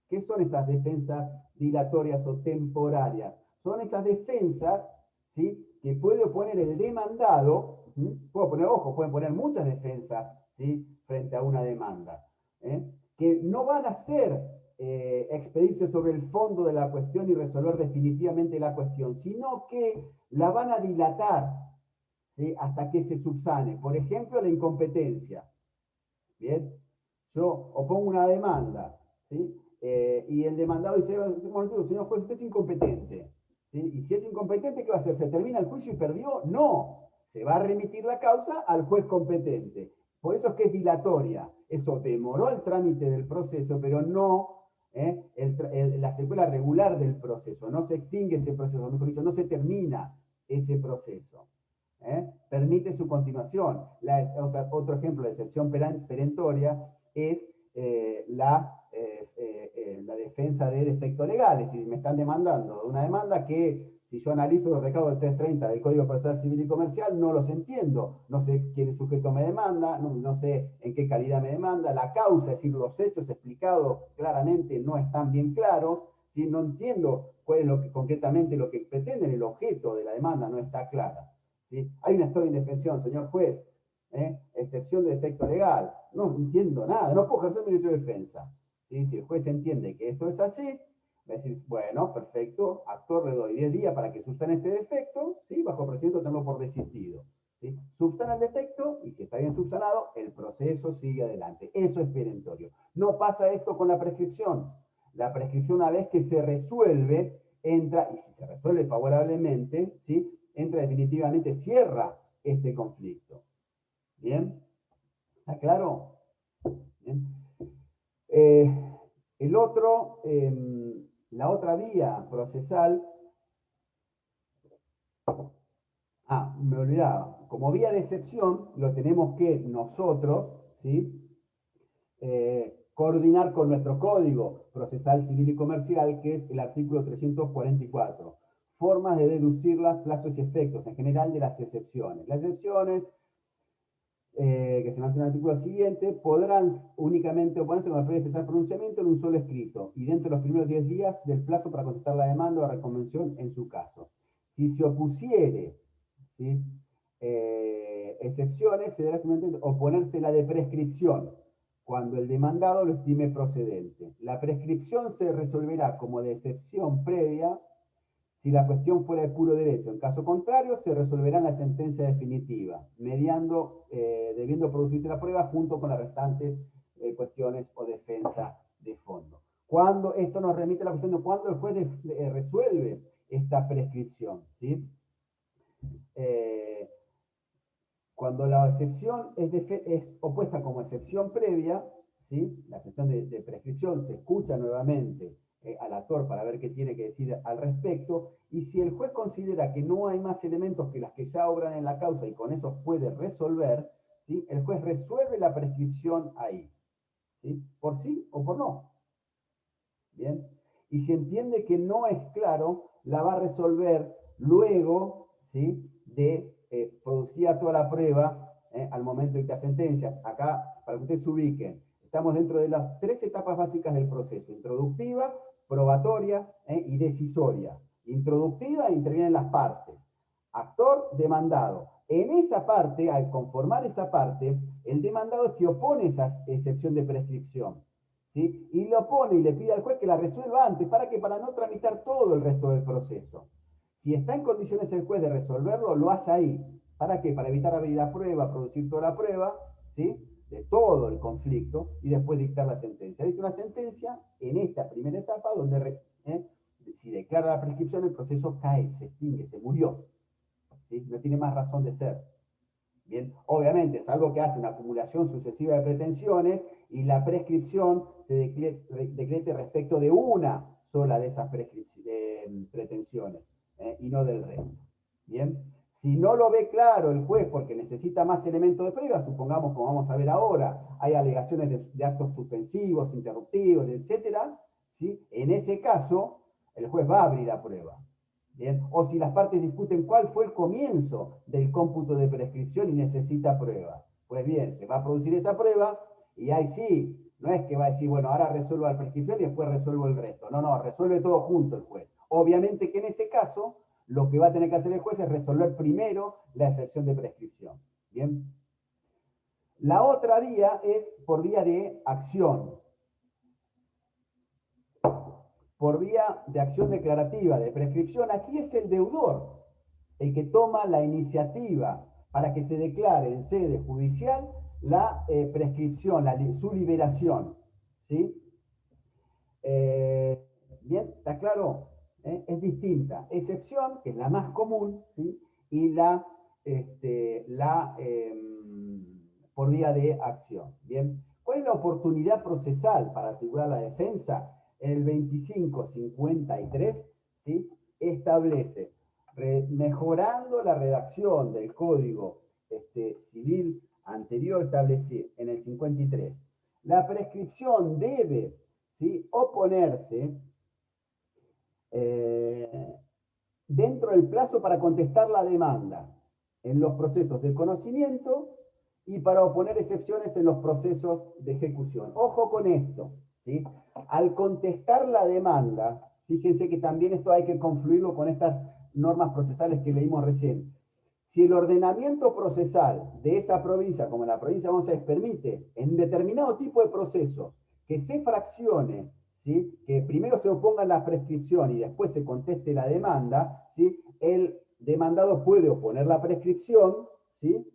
¿Qué son esas defensas dilatorias o temporarias? Son esas defensas, ¿sí?, que puede oponer el demandado. Pueden poner muchas defensas, ¿sí?, frente a una demanda, que no van a ser expedirse sobre el fondo de la cuestión y resolver definitivamente la cuestión, sino que la van a dilatar, ¿sí?, hasta que se subsane. Por ejemplo, la incompetencia. Bien, yo opongo una demanda, ¿sí?, y el demandado dice, señor juez, usted es incompetente, ¿sí? Y si es incompetente, ¿qué va a hacer? ¿Se termina el juicio y perdió? No, se va a remitir la causa al juez competente. Por eso es que es dilatoria. Eso demoró el trámite del proceso, pero no la secuela regular del proceso. No se extingue ese proceso, mejor dicho, no se termina ese proceso. Permite su continuación. Otro ejemplo de excepción perentoria es la defensa de defecto legal. Es decir, me están demandando una demanda que, si yo analizo los recaudos del 330 del Código Procesal Civil y Comercial, no los entiendo. No sé quién sujeto me demanda, no sé en qué calidad me demanda, la causa, es decir, los hechos explicados claramente no están bien claros. ¿Sí? No entiendo cuál es concretamente lo que pretenden, el objeto de la demanda no está clara. ¿Sí? Hay una historia de indefensión, señor juez, excepción de defecto legal. No entiendo nada, no puedo ejercer mi derecho de defensa. ¿Sí? Si el juez entiende que esto es así, va a decir, bueno, perfecto, actor le doy 10 días para que subsane este defecto, ¿sí?, bajo procedimiento tengo por desistido. ¿Sí? Subsana el defecto y si está bien subsanado, el proceso sigue adelante. Eso es perentorio. No pasa esto con la prescripción. La prescripción, una vez que se resuelve, entra, y si se resuelve favorablemente, ¿sí?, entra definitivamente, cierra este conflicto. ¿Bien? ¿Está claro? ¿Bien? La otra vía procesal, me olvidaba, como vía de excepción, lo tenemos que nosotros, ¿sí?, coordinar con nuestro Código Procesal Civil y Comercial, que es el artículo 344. Formas de deducirlas, plazos y efectos, en general de las excepciones. Las excepciones, que se mantiene en el artículo siguiente, podrán únicamente oponerse con el previo especial pronunciamiento en un solo escrito y dentro de los primeros 10 días del plazo para contestar la demanda o reconvención en su caso. Si se opusiere, ¿sí?, excepciones, se deberá simplemente oponerse la de prescripción cuando el demandado lo estime procedente. La prescripción se resolverá como de excepción previa si la cuestión fuera de puro derecho. En caso contrario, se resolverá en la sentencia definitiva, debiendo producirse la prueba junto con las restantes cuestiones o defensa de fondo. Cuando esto nos remite a la cuestión de cuándo el juez resuelve esta prescripción, ¿sí? Cuando la excepción es opuesta como excepción previa, ¿sí? La cuestión de prescripción se escucha nuevamente al actor para ver qué tiene que decir al respecto, y si el juez considera que no hay más elementos que las que ya obran en la causa y con eso puede resolver, ¿sí? El juez resuelve la prescripción ahí, ¿sí? Por sí o por no. Bien. Y si entiende que no es claro, la va a resolver luego, ¿sí? De producida toda la prueba al momento de la sentencia. Acá, para que ustedes se ubiquen, estamos dentro de las 3 etapas básicas del proceso: introductiva, probatoria y decisoria. Introductiva, intervienen las partes. Actor, demandado. En esa parte, al conformar esa parte, el demandado es que opone esa excepción de prescripción, ¿sí? Y lo opone y le pide al juez que la resuelva antes. ¿Para qué? Para no tramitar todo el resto del proceso. Si está en condiciones el juez de resolverlo, lo hace ahí. ¿Para qué? Para evitar abrir la prueba, producir toda la prueba, ¿sí? De todo el conflicto y después dictar la sentencia. Dicta una sentencia en esta primera etapa donde si declara la prescripción, el proceso cae, se extingue, se murió, ¿sí? No tiene más razón de ser. Bien, obviamente, salvo que hace una acumulación sucesiva de pretensiones y la prescripción se decrete respecto de una sola de esas pretensiones y no del resto. Bien, si no lo ve claro el juez porque necesita más elementos de prueba, supongamos, como vamos a ver ahora, hay alegaciones de actos suspensivos, interruptivos, etcétera, ¿sí? En ese caso, el juez va a abrir la prueba. Bien. O si las partes discuten cuál fue el comienzo del cómputo de prescripción y necesita prueba. Pues bien, se va a producir esa prueba y ahí sí, no es que va a decir, bueno, ahora resuelvo la prescripción y después resuelvo el resto. No, no, resuelve todo junto el juez. Obviamente que en ese caso, lo que va a tener que hacer el juez es resolver primero la excepción de prescripción. Bien. La otra vía es por vía de acción. Por vía de acción declarativa, de prescripción. Aquí es el deudor el que toma la iniciativa para que se declare en sede judicial la prescripción, su liberación. ¿Sí? Bien, ¿está claro? Es distinta. Excepción, que es la más común, ¿sí? Y por vía de acción. Bien, ¿cuál es la oportunidad procesal para articular la defensa? El 2553, ¿sí? Establece, mejorando la redacción del Código Civil anterior, establece en el 53, la prescripción debe, ¿sí?, oponerse dentro del plazo para contestar la demanda en los procesos de conocimiento y para oponer excepciones en los procesos de ejecución. Ojo con esto, ¿sí? Al contestar la demanda, fíjense que también esto hay que confluirlo con estas normas procesales que leímos recién. Si el ordenamiento procesal de esa provincia, como la provincia de Buenos Aires, permite en determinado tipo de procesos que se fraccione, ¿sí?, que primero se oponga la prescripción y después se conteste la demanda, ¿sí?, el demandado puede oponer la prescripción, ¿sí?,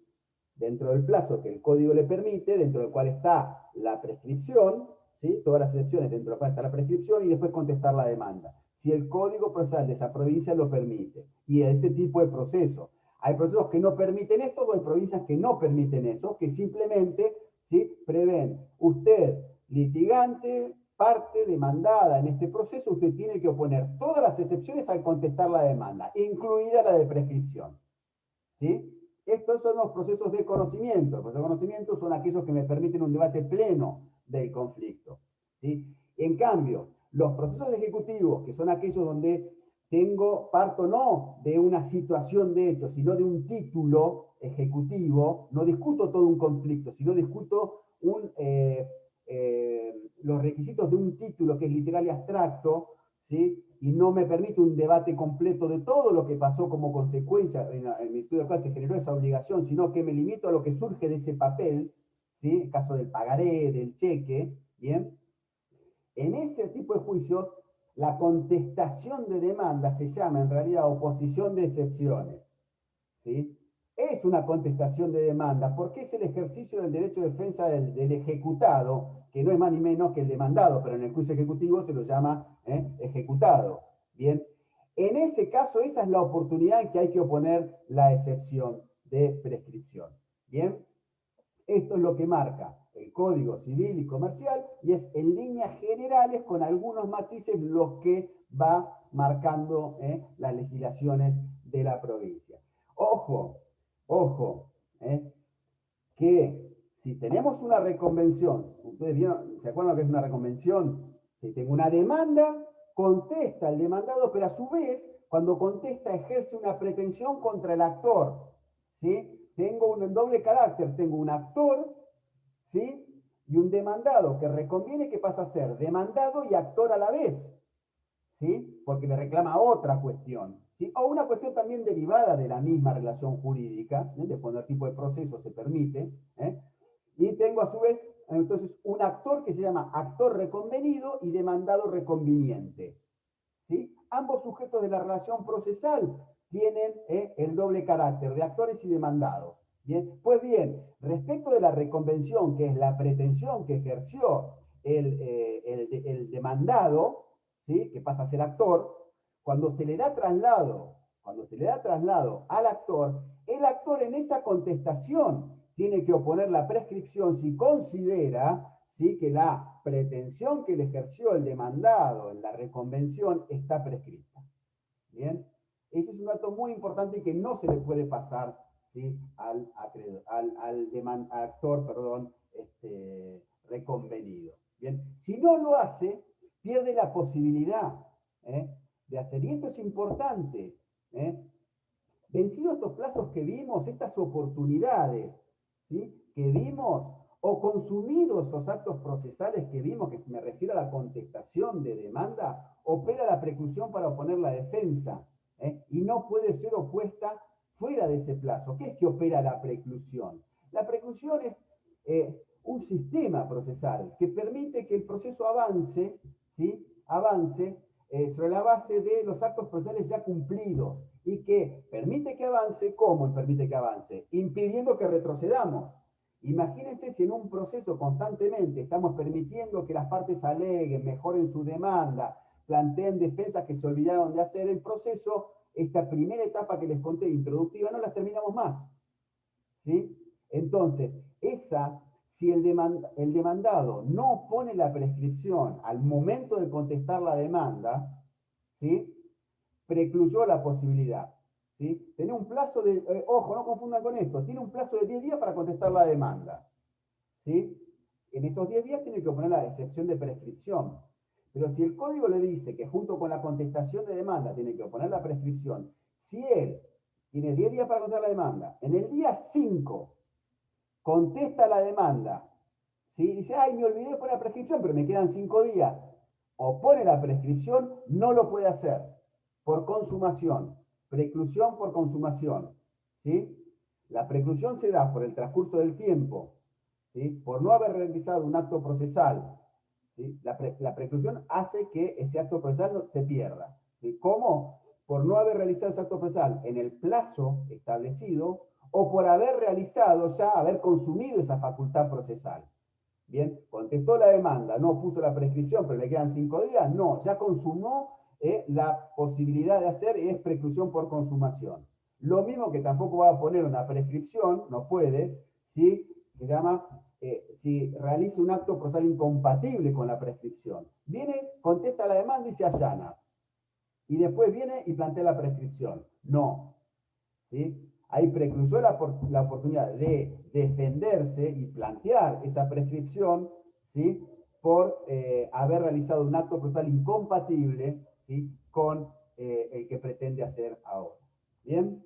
dentro del plazo que el código le permite, dentro del cual está la prescripción, ¿sí?, todas las excepciones dentro del cual está la prescripción, y después contestar la demanda, si el código procesal de esa provincia lo permite. Y ese tipo de procesos. Hay procesos que no permiten esto, o hay provincias que no permiten eso, que simplemente, ¿sí?, prevén usted, litigante, parte demandada en este proceso, usted tiene que oponer todas las excepciones al contestar la demanda, incluida la de prescripción. ¿Sí? Estos son los procesos de conocimiento. Los procesos de conocimiento son aquellos que me permiten un debate pleno del conflicto. ¿Sí? En cambio, los procesos ejecutivos, que son aquellos donde parto no de una situación de hecho, sino de un título ejecutivo, no discuto todo un conflicto, sino discuto los requisitos de un título que es literal y abstracto, ¿sí?, y no me permite un debate completo de todo lo que pasó como consecuencia, en mi estudio actual se generó esa obligación, sino que me limito a lo que surge de ese papel, ¿sí?, el caso del pagaré, del cheque, ¿bien? En ese tipo de juicios, La contestación de demanda se llama en realidad oposición de excepciones, ¿sí? Es una contestación de demanda porque es el ejercicio del derecho de defensa del ejecutado, que no es más ni menos que el demandado, pero en el juicio ejecutivo se lo llama ejecutado. Bien, en ese caso esa es la oportunidad en que hay que oponer la excepción de prescripción. Bien, esto es lo que marca el Código Civil y Comercial y es en líneas generales con algunos matices los que va marcando las legislaciones de la provincia. Ojo, ojo, que si tenemos una reconvención, ustedes vieron, ¿se acuerdan lo que es una reconvención? Si tengo una demanda, contesta el demandado, pero a su vez, cuando contesta, ejerce una pretensión contra el actor, ¿sí? Tengo un doble carácter, tengo un actor, ¿sí? Y un demandado que reconviene que pasa a ser demandado y actor a la vez, ¿sí? Porque le reclama otra cuestión, ¿sí? O una cuestión también derivada de la misma relación jurídica, ¿eh? De cuando el tipo de proceso se permite, ¿eh? Y tengo a su vez, entonces, un actor que se llama actor reconvenido y demandado reconveniente, ¿sí? Ambos sujetos de la relación procesal tienen el doble carácter de actores y demandados. Bien, pues bien, respecto de la reconvención, que es la pretensión que ejerció el demandado, ¿sí? Que pasa a ser actor, cuando se le da traslado, al actor, el actor en esa contestación tiene que oponer la prescripción si considera, ¿sí?, que la pretensión que le ejerció el demandado en la reconvención está prescrita. Bien, ese es un dato muy importante que no se le puede pasar, ¿sí?, al actor, perdón, reconvenido. Bien, si no lo hace, pierde la posibilidad de hacer. Y esto es importante. Vencidos estos plazos que vimos, estas oportunidades, ¿sí?, que vimos, o consumidos esos actos procesales que vimos, que me refiero a la contestación de demanda, opera la preclusión para oponer la defensa, y no puede ser opuesta fuera de ese plazo. ¿Qué es que opera la preclusión? La preclusión es un sistema procesal que permite que el proceso avance, ¿sí?, avance sobre la base de los actos procesales ya cumplidos y que permite que avance. ¿Cómo permite que avance? Impidiendo que retrocedamos. Imagínense si en un proceso constantemente estamos permitiendo que las partes aleguen, mejoren su demanda, planteen defensas que se olvidaron de hacer el proceso, esta primera etapa que les conté introductiva no las terminamos más, ¿sí? Entonces, si el demandado no pone la prescripción al momento de contestar la demanda, ¿sí?, precluyó la posibilidad, ¿sí? Tiene un plazo de, ojo, no confundan con esto, tiene un plazo de 10 días para contestar la demanda, ¿sí? En esos 10 días tiene que poner la excepción de prescripción. Pero si el código le dice que junto con la contestación de demanda tiene que poner la prescripción, si él tiene 10 días para contestar la demanda, en el día 5 contesta la demanda, ¿sí?, dice, ay, me olvidé de poner la prescripción, pero me quedan 5 días, o pone la prescripción, no lo puede hacer por consumación, preclusión por consumación, ¿sí? La preclusión se da por el transcurso del tiempo, ¿sí?, por no haber realizado un acto procesal, ¿sí? La preclusión hace que ese acto procesal se pierda, ¿sí? ¿Cómo? Por no haber realizado ese acto procesal en el plazo establecido o por haber realizado ya, haber consumido esa facultad procesal. Bien, contestó la demanda, no puso la prescripción, pero le quedan 5 días, no, ya consumó la posibilidad de hacer, es preclusión por consumación. Lo mismo que tampoco va a poner una prescripción, no puede, si se llama, si realiza un acto procesal incompatible con la prescripción. Viene, contesta la demanda y se allana. Y después viene y plantea la prescripción. No, ¿sí? Ahí precluyó la oportunidad de defenderse y plantear esa prescripción, ¿sí?, por haber realizado un acto procesal incompatible, ¿sí?, con el que pretende hacer ahora. Bien,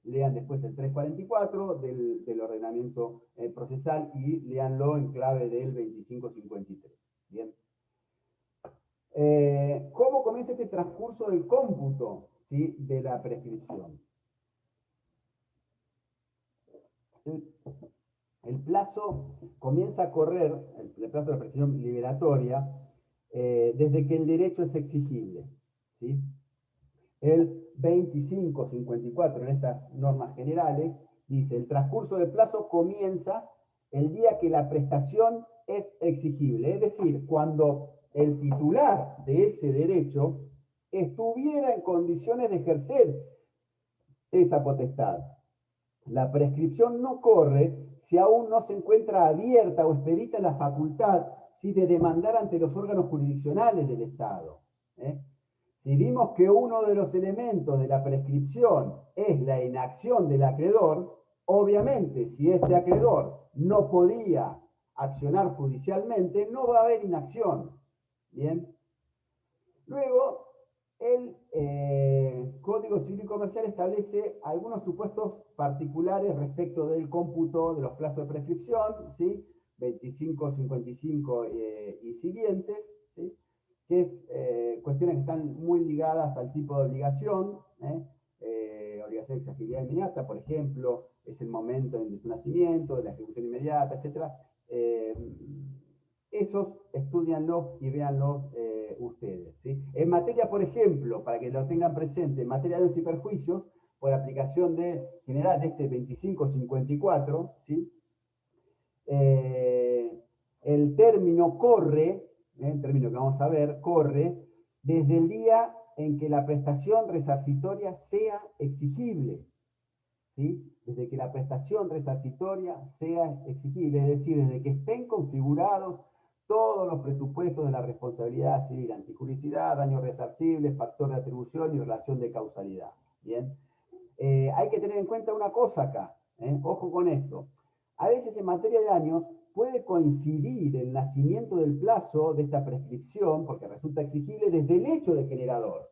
lean después el 344 del ordenamiento procesal y leanlo en clave del 2553. Bien. ¿Cómo comienza este transcurso del cómputo, ¿sí?, de la prescripción? El plazo comienza a correr, el plazo de la prescripción liberatoria, desde que el derecho es exigible, ¿sí? El 2554 en estas normas generales dice: el transcurso del plazo comienza el día que la prestación es exigible, es decir, cuando el titular de ese derecho estuviera en condiciones de ejercer esa potestad. La prescripción no corre si aún no se encuentra abierta o expedita la facultad de demandar ante los órganos jurisdiccionales del Estado. Si vimos que uno de los elementos de la prescripción es la inacción del acreedor, obviamente si este acreedor no podía accionar judicialmente, no va a haber inacción. Bien. Luego, el Código Civil y Comercial establece algunos supuestos particulares respecto del cómputo de los plazos de prescripción, ¿sí? 25, 55 y siguientes, ¿sí? Que es cuestiones que están muy ligadas al tipo de obligación, obligación de exigibilidad inmediata, por ejemplo, es el momento de su nacimiento, de la ejecución inmediata, etc. Esos estudianlos y véanlos ustedes, ¿sí? En materia, por ejemplo, para que lo tengan presente, en materia de daños y perjuicios, por aplicación general de este 2554, ¿sí? El término corre, el término que vamos a ver, corre desde el día en que la prestación resarcitoria sea exigible, ¿sí? Desde que la prestación resarcitoria sea exigible, es decir, desde que estén configurados todos los presupuestos de la responsabilidad civil, antijuricidad, daños resarcibles, factor de atribución y relación de causalidad. Bien, hay que tener en cuenta una cosa acá, ojo con esto. A veces en materia de daños puede coincidir el nacimiento del plazo de esta prescripción, porque resulta exigible desde el hecho de generador.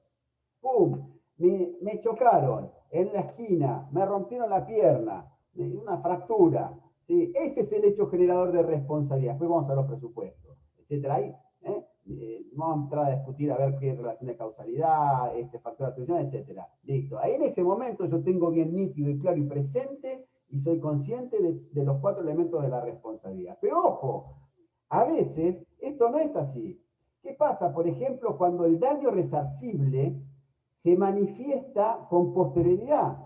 ¡Pum! Me chocaron en la esquina, me rompieron la pierna, una fractura. ¿Sí? Ese es el hecho generador de responsabilidad. Después vamos a los presupuestos, etcétera. Ahí, no vamos a entrar a discutir a ver qué relación de causalidad, factor de atribución, etcétera. Listo. Ahí en ese momento yo tengo bien nítido y claro y presente y soy consciente de los 4 elementos de la responsabilidad. Pero ojo, a veces esto no es así. ¿Qué pasa, por ejemplo, cuando el daño resarcible se manifiesta con posterioridad?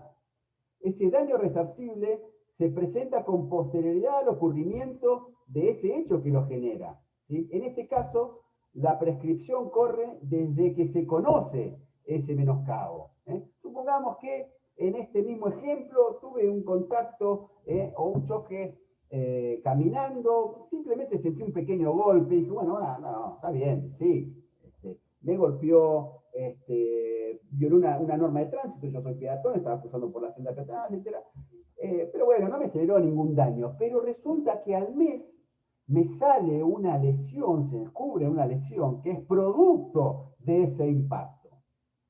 Ese daño resarcible se presenta con posterioridad al ocurrimiento de ese hecho que lo genera, ¿sí? En este caso, la prescripción corre desde que se conoce ese menoscabo. Supongamos que en este mismo ejemplo tuve un contacto o un choque caminando, simplemente sentí un pequeño golpe y dije, bueno, no, está bien, sí, me golpeó, violó una norma de tránsito, yo soy peatón, estaba cruzando por la senda peatonal, etc. Pero bueno, no me generó ningún daño. Pero resulta que al mes me sale una lesión, se descubre una lesión que es producto de ese impacto.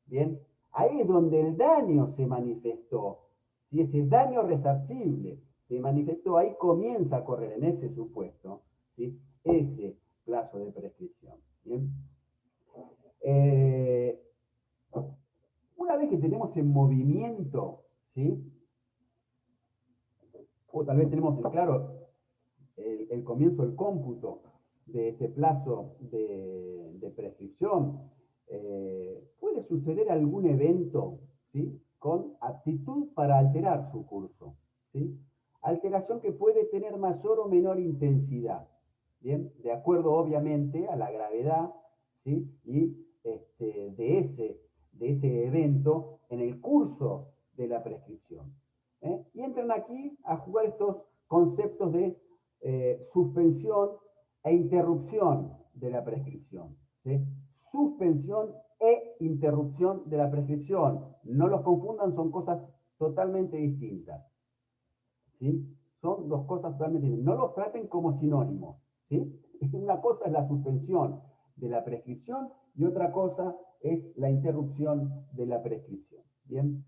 Bien, ahí es donde el daño se manifestó. Si ese daño resarcible se manifestó, ahí comienza a correr en ese supuesto, ¿sí? Ese plazo de prescripción. Bien. Una vez que tenemos en movimiento, ¿sí? O tal vez tenemos en claro el comienzo del cómputo de este plazo de prescripción, puede suceder algún evento, ¿sí? Con aptitud para alterar su curso, ¿sí? Alteración que puede tener mayor o menor intensidad, ¿bien? De acuerdo obviamente a la gravedad, ¿sí? Y de ese evento en el curso de la prescripción. Y entran aquí a jugar estos conceptos de suspensión e interrupción de la prescripción. ¿Sí? Suspensión e interrupción de la prescripción. No los confundan, son cosas totalmente distintas. ¿Sí? Son dos cosas totalmente distintas. No los traten como sinónimos. ¿Sí? Una cosa es la suspensión de la prescripción y otra cosa es la interrupción de la prescripción. ¿Bien?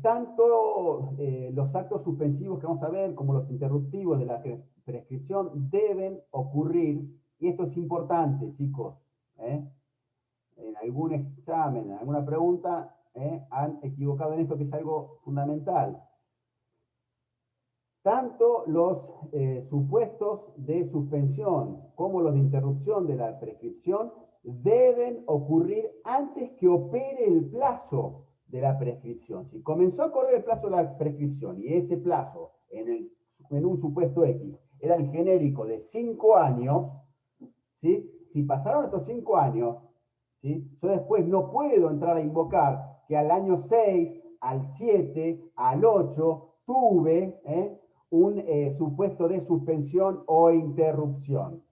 Tanto los actos suspensivos que vamos a ver como los interruptivos de la prescripción deben ocurrir, y esto es importante, chicos, en algún examen, en alguna pregunta, han equivocado en esto que es algo fundamental. tanto los supuestos de suspensión como los de interrupción de la prescripción deben ocurrir antes que opere el plazo de la prescripción. Si comenzó a correr el plazo de la prescripción y ese plazo en un supuesto X era el genérico de 5 años, ¿sí? Si pasaron estos 5 años, ¿sí? Yo después no puedo entrar a invocar que al año 6, al 7, al 8 tuve un supuesto de suspensión o interrupción,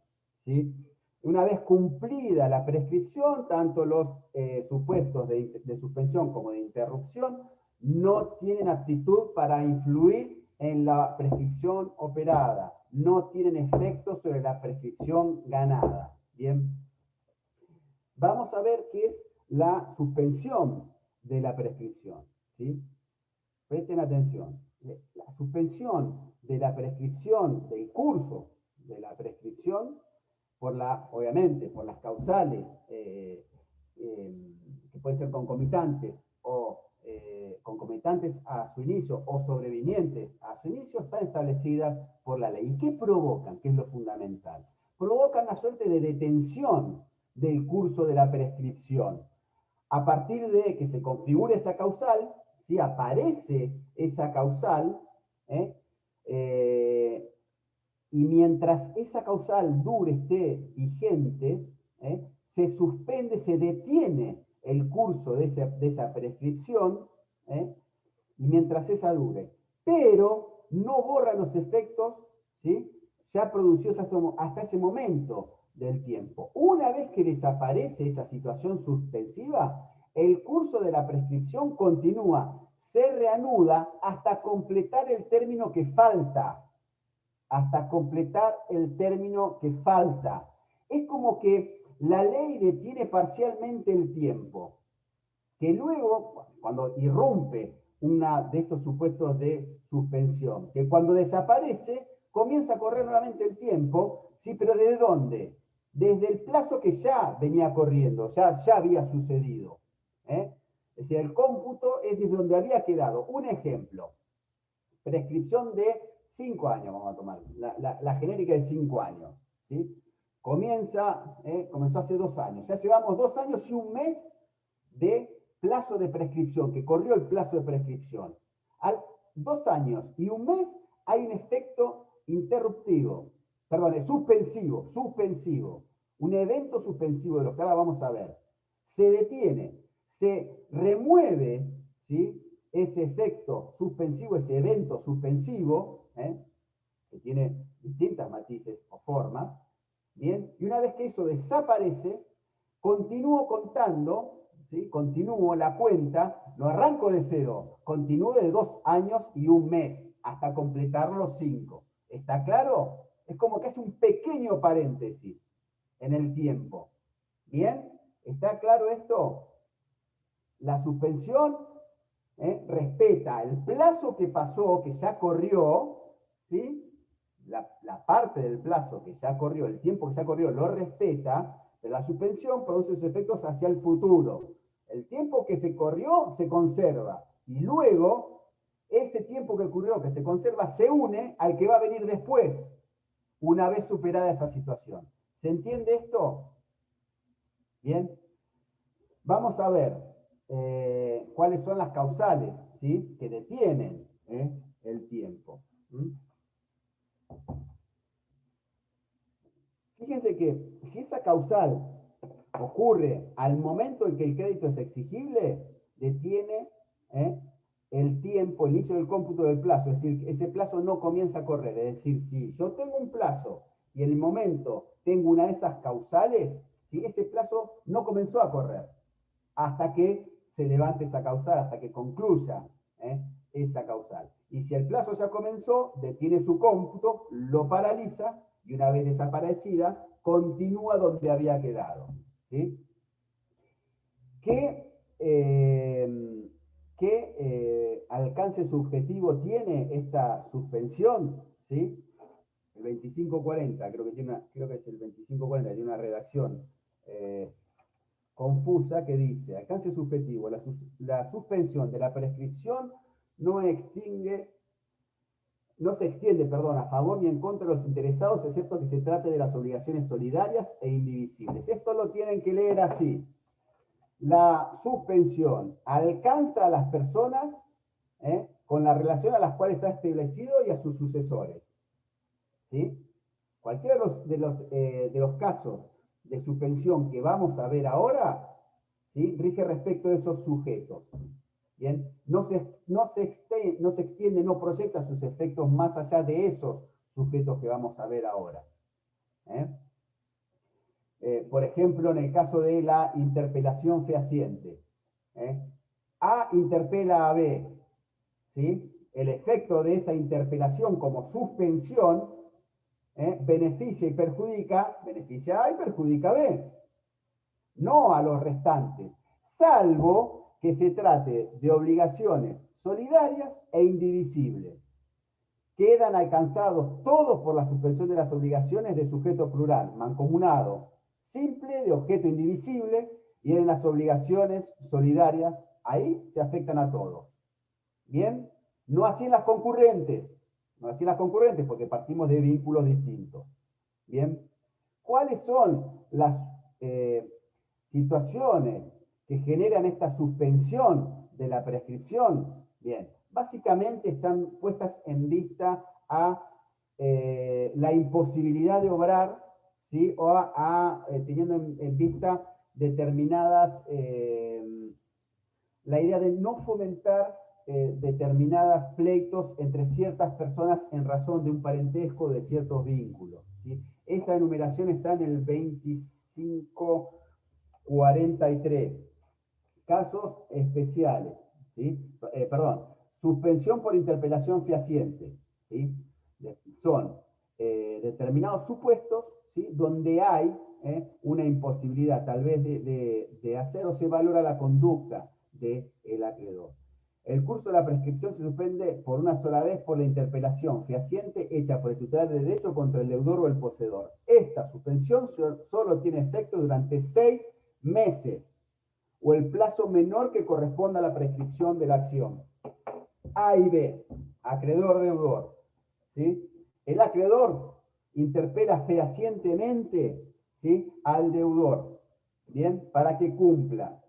¿sí? Una vez cumplida la prescripción, tanto los supuestos de suspensión como de interrupción no tienen aptitud para influir en la prescripción operada, no tienen efecto sobre la prescripción ganada. Bien, vamos a ver qué es la suspensión de la prescripción, ¿sí? Presten atención. La suspensión de la prescripción, del curso de la prescripción, obviamente, por las causales que pueden ser concomitantes o concomitantes a su inicio o sobrevinientes a su inicio, están establecidas por la ley. ¿Y qué provocan? ¿Qué es lo fundamental? Provocan una suerte de detención del curso de la prescripción. A partir de que se configure esa causal, si aparece esa causal, y mientras esa causal dure, esté vigente, se suspende, se detiene el curso de esa prescripción, y mientras esa dure. Pero no borra los efectos, ¿sí? Ya producidos hasta ese momento del tiempo. Una vez que desaparece esa situación suspensiva, el curso de la prescripción continúa, se reanuda hasta completar el término que falta. Hasta completar el término que falta. Es como que la ley detiene parcialmente el tiempo, que luego, cuando irrumpe uno de estos supuestos de suspensión, que cuando desaparece, comienza a correr nuevamente el tiempo, ¿sí? Pero ¿desde dónde? Desde el plazo que ya venía corriendo, ya había sucedido. Es decir, el cómputo es desde donde había quedado. Un ejemplo, prescripción de 5 años, vamos a tomar, la genérica de 5 años, ¿sí? Comenzó hace 2 años. Ya llevamos 2 años y un mes de plazo de prescripción, que corrió el plazo de prescripción. Al 2 años y un mes hay un efecto interruptivo, perdón, suspensivo, un evento suspensivo de los que ahora vamos a ver. Se detiene, se remueve, ¿sí? Ese efecto suspensivo, ese evento suspensivo, que tiene distintas matices o formas, ¿bien? Y una vez que eso desaparece, continúo contando, ¿sí? Continúo la cuenta, no arranco de cero, continúo de 2 años y un mes, hasta completar los 5. ¿Está claro? Es como que hace un pequeño paréntesis en el tiempo. ¿Bien? ¿Está claro esto? La suspensión respeta el plazo que pasó, que ya corrió, ¿sí? La parte del plazo que ya corrió, el tiempo que ya corrió, lo respeta, pero la suspensión produce sus efectos hacia el futuro. El tiempo que se corrió se conserva y luego ese tiempo que ocurrió, que se conserva, se une al que va a venir después, una vez superada esa situación. ¿Se entiende esto? Bien. Vamos a ver cuáles son las causales, ¿sí? Que detienen el tiempo. Fíjense que si esa causal ocurre al momento en que el crédito es exigible, detiene el tiempo, el inicio del cómputo del plazo, es decir, ese plazo no comienza a correr. Es decir, si yo tengo un plazo y en el momento tengo una de esas causales, ¿sí? Ese plazo no comenzó a correr hasta que se levante esa causal, hasta que concluya esa causal. Y si el plazo ya comenzó, detiene su cómputo, lo paraliza y una vez desaparecida, continúa donde había quedado. ¿Sí? ¿Qué alcance subjetivo tiene esta suspensión? ¿Sí? El 2540, creo que es el 2540, tiene una redacción confusa que dice, alcance subjetivo, la suspensión de la prescripción no extingue no se extiende, perdón, a favor ni en contra de los interesados, excepto que se trate de las obligaciones solidarias e indivisibles. Esto lo tienen que leer así. La suspensión alcanza a las personas con la relación a las cuales ha establecido y a sus sucesores. ¿Sí? Cualquiera de los casos de suspensión que vamos a ver ahora, ¿sí?, rige respecto de esos sujetos. Bien, no se extiende, no proyecta sus efectos más allá de esos sujetos que vamos a ver ahora. Por ejemplo, en el caso de la interpelación fehaciente. A interpela a B, ¿sí? El efecto de esa interpelación como suspensión beneficia y perjudica, beneficia A y perjudica a B, no a los restantes, salvo que se trate de obligaciones solidarias e indivisibles. Quedan alcanzados todos por la suspensión de las obligaciones de sujeto plural, mancomunado, simple, de objeto indivisible, y en las obligaciones solidarias, ahí se afectan a todos. ¿Bien? No así en las concurrentes, no así en las concurrentes, porque partimos de vínculos distintos. ¿Bien? ¿Cuáles son las situaciones que generan esta suspensión de la prescripción? Bien, básicamente están puestas en vista a la imposibilidad de obrar, ¿sí?, o teniendo en vista determinadas, la idea de no fomentar determinados pleitos entre ciertas personas en razón de un parentesco, de ciertos vínculos, ¿sí? Esa enumeración está en el 2543. Casos especiales, ¿sí? Suspensión por interpelación fehaciente, ¿sí? Son determinados supuestos, ¿sí?, donde hay una imposibilidad tal vez de hacer, o se valora la conducta del acreedor. El curso de la prescripción se suspende por una sola vez por la interpelación fehaciente hecha por el titular de derecho contra el deudor o el poseedor. Esta suspensión solo tiene efecto durante 6 meses o el plazo menor que corresponda a la prescripción de la acción. A y B, acreedor-deudor, ¿sí? El acreedor interpela fehacientemente, ¿sí?, al deudor, ¿bien?, para que cumpla,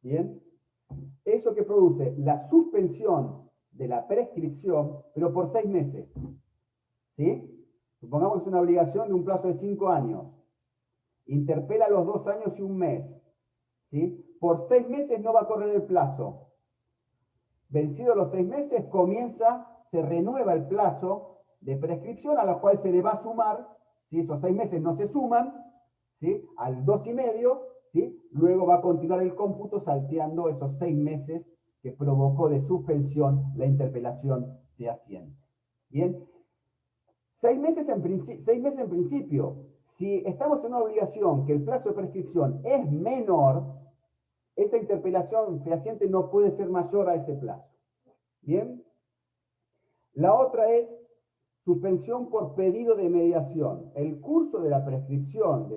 ¿bien? Eso que produce la suspensión de la prescripción, pero por 6 meses, ¿sí? Supongamos que es una obligación de un plazo de 5 años. Interpela los 2 años y 1 mes, ¿sí? Por 6 meses no va a correr el plazo. Vencidos los 6 meses, se renueva el plazo de prescripción a lo cual se le va a sumar, ¿sí?, esos 6 meses no se suman, ¿sí?, al 2,5, ¿sí? Luego va a continuar el cómputo salteando esos 6 meses que provocó de suspensión la interpelación fehaciente. Bien, 6 meses en principio. Si estamos en una obligación que el plazo de prescripción es menor, esa interpelación fehaciente no puede ser mayor a ese plazo. Bien. La otra es suspensión por pedido de mediación. El curso de la prescripción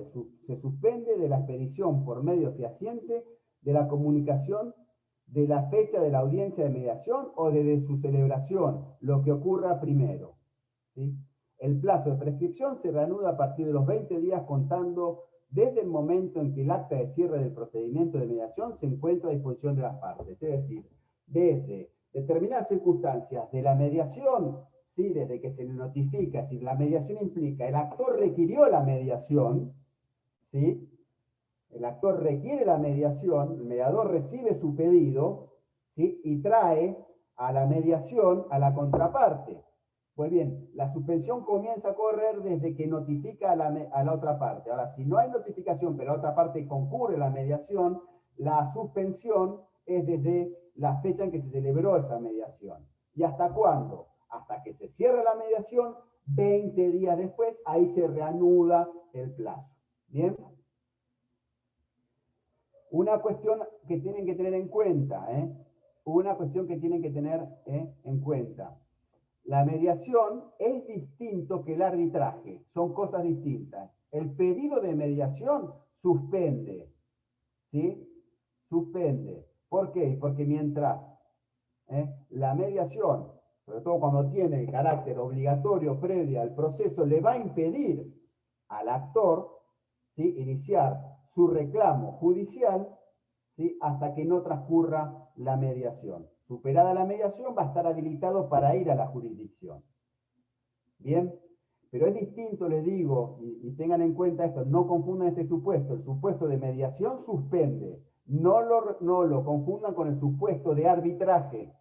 se suspende de la expedición por medio fehaciente de la comunicación de la fecha de la audiencia de mediación o de su celebración, lo que ocurra primero, ¿sí? El plazo de prescripción se reanuda a partir de los 20 días contando desde el momento en que el acta de cierre del procedimiento de mediación se encuentra a disposición de las partes. Es decir, desde determinadas circunstancias de la mediación, ¿sí?, desde que se le notifica, si la mediación implica, el actor requirió la mediación, ¿sí?, el actor requiere la mediación, el mediador recibe su pedido, ¿sí?, y trae a la mediación a la contraparte. Pues bien, la suspensión comienza a correr desde que notifica a la otra parte. Ahora, si no hay notificación, pero la otra parte concurre a la mediación, la suspensión es desde la fecha en que se celebró esa mediación. ¿Y hasta cuándo? Hasta que se cierra la mediación, 20 días después, ahí se reanuda el plazo. ¿Bien? Una cuestión que tienen que tener en cuenta, una cuestión que tienen que tener en cuenta. La mediación es distinto que el arbitraje, son cosas distintas. El pedido de mediación suspende, ¿sí? Suspende. ¿Por qué? Porque mientras la mediación sobre todo cuando tiene el carácter obligatorio previo al proceso, le va a impedir al actor, ¿sí?, iniciar su reclamo judicial, ¿sí?, hasta que no transcurra la mediación. Superada la mediación, va a estar habilitado para ir a la jurisdicción. Bien, pero es distinto, les digo, y tengan en cuenta esto, no confundan este supuesto. El supuesto de mediación suspende. No lo confundan con el supuesto de arbitraje.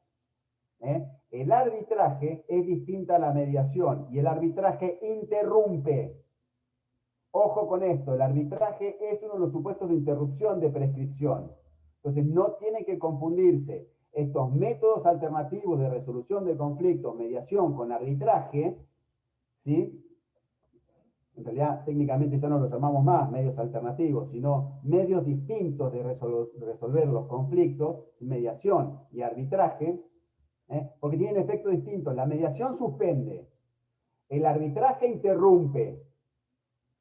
El arbitraje es distinta a la mediación y el arbitraje interrumpe. Ojo con esto, el arbitraje es uno de los supuestos de interrupción de prescripción. Entonces no tiene que confundirse estos métodos alternativos de resolución de conflictos, mediación con arbitraje, ¿sí? En realidad técnicamente ya no los llamamos más medios alternativos, sino medios distintos de resolver los conflictos, mediación y arbitraje, porque tienen efectos distintos. La mediación suspende, el arbitraje interrumpe.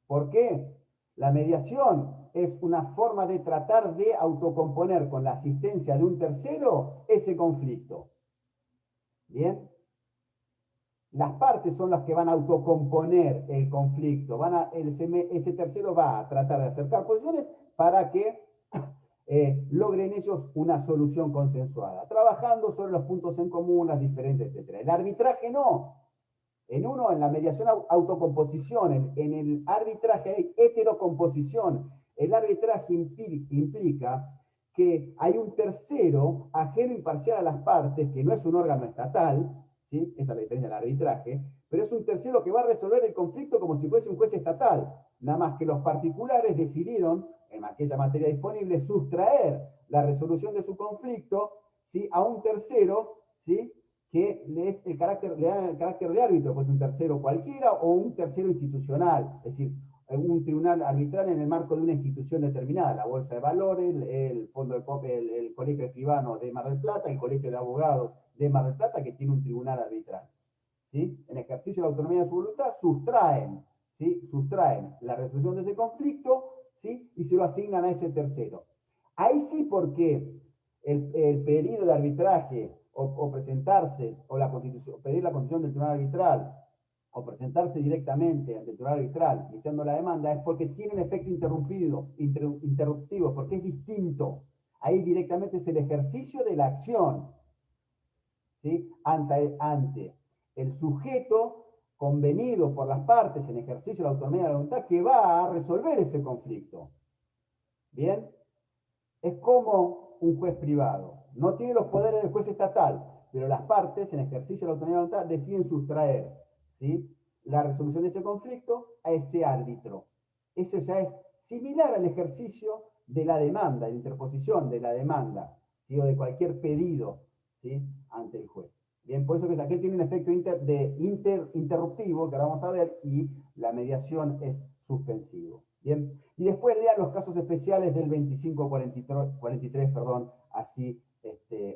¿Por qué? La mediación es una forma de tratar de autocomponer con la asistencia de un tercero ese conflicto. ¿Bien? Las partes son las que van a autocomponer el conflicto. Ese tercero va a tratar de acercar posiciones para que logren ellos una solución consensuada, trabajando sobre los puntos en común, las diferencias, etc. El arbitraje no. En la mediación autocomposición, en el arbitraje hay heterocomposición. El arbitraje implica que hay un tercero ajeno imparcial a las partes, que no es un órgano estatal, ¿sí? Esa es la diferencia del arbitraje, pero es un tercero que va a resolver el conflicto como si fuese un juez estatal. Nada más que los particulares decidieron, en aquella materia disponible, sustraer la resolución de su conflicto, ¿sí?, a un tercero, ¿sí?, que le dan el carácter de árbitro, pues un tercero cualquiera o un tercero institucional, es decir, un tribunal arbitral en el marco de una institución determinada, la Bolsa de Valores, el Colegio de Escribanos de Mar del Plata, el Colegio de Abogados de Mar del Plata, que tiene un tribunal arbitral. ¿Sí? En ejercicio de la autonomía de su voluntad, sustraen, ¿sí?, sustraen la resolución de ese conflicto, ¿sí?, y se lo asignan a ese tercero. Ahí sí, porque el pedido de arbitraje o presentarse, o pedir la constitución del tribunal arbitral, o presentarse directamente ante el tribunal arbitral iniciando la demanda, es porque tiene un efecto interruptivo, porque es distinto. Ahí directamente es el ejercicio de la acción, ¿sí?, ante el sujeto convenido por las partes en ejercicio de la autonomía de la voluntad que va a resolver ese conflicto. ¿Bien? Es como un juez privado. No tiene los poderes del juez estatal, pero las partes, en ejercicio de la autonomía de la voluntad, deciden sustraer, ¿sí?, la resolución de ese conflicto a ese árbitro. Eso ya es similar al ejercicio de la demanda, de interposición de la demanda, ¿sí?, o de cualquier pedido, ¿sí?, ante el juez. Bien, por eso que aquí tiene un efecto interruptivo, que ahora vamos a ver, y la mediación es suspensivo. Bien, y después lean los casos especiales del 2543, perdón, así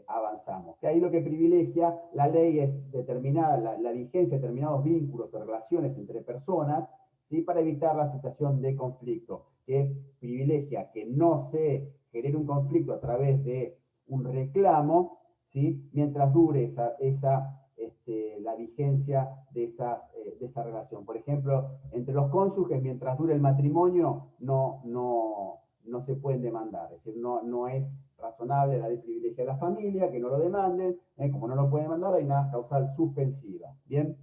avanzamos. Que ahí lo que privilegia la ley es determinada, la vigencia de determinados vínculos o relaciones entre personas, ¿sí?, para evitar la situación de conflicto, que privilegia que no se genere un conflicto a través de un reclamo, ¿sí?, mientras dure la vigencia de esa relación. Por ejemplo, entre los cónyuges, mientras dure el matrimonio, no se pueden demandar. Es decir, no es razonable, la ley privilegia a la familia, que no lo demanden. Como no lo pueden demandar, hay una causal suspensiva. Bien.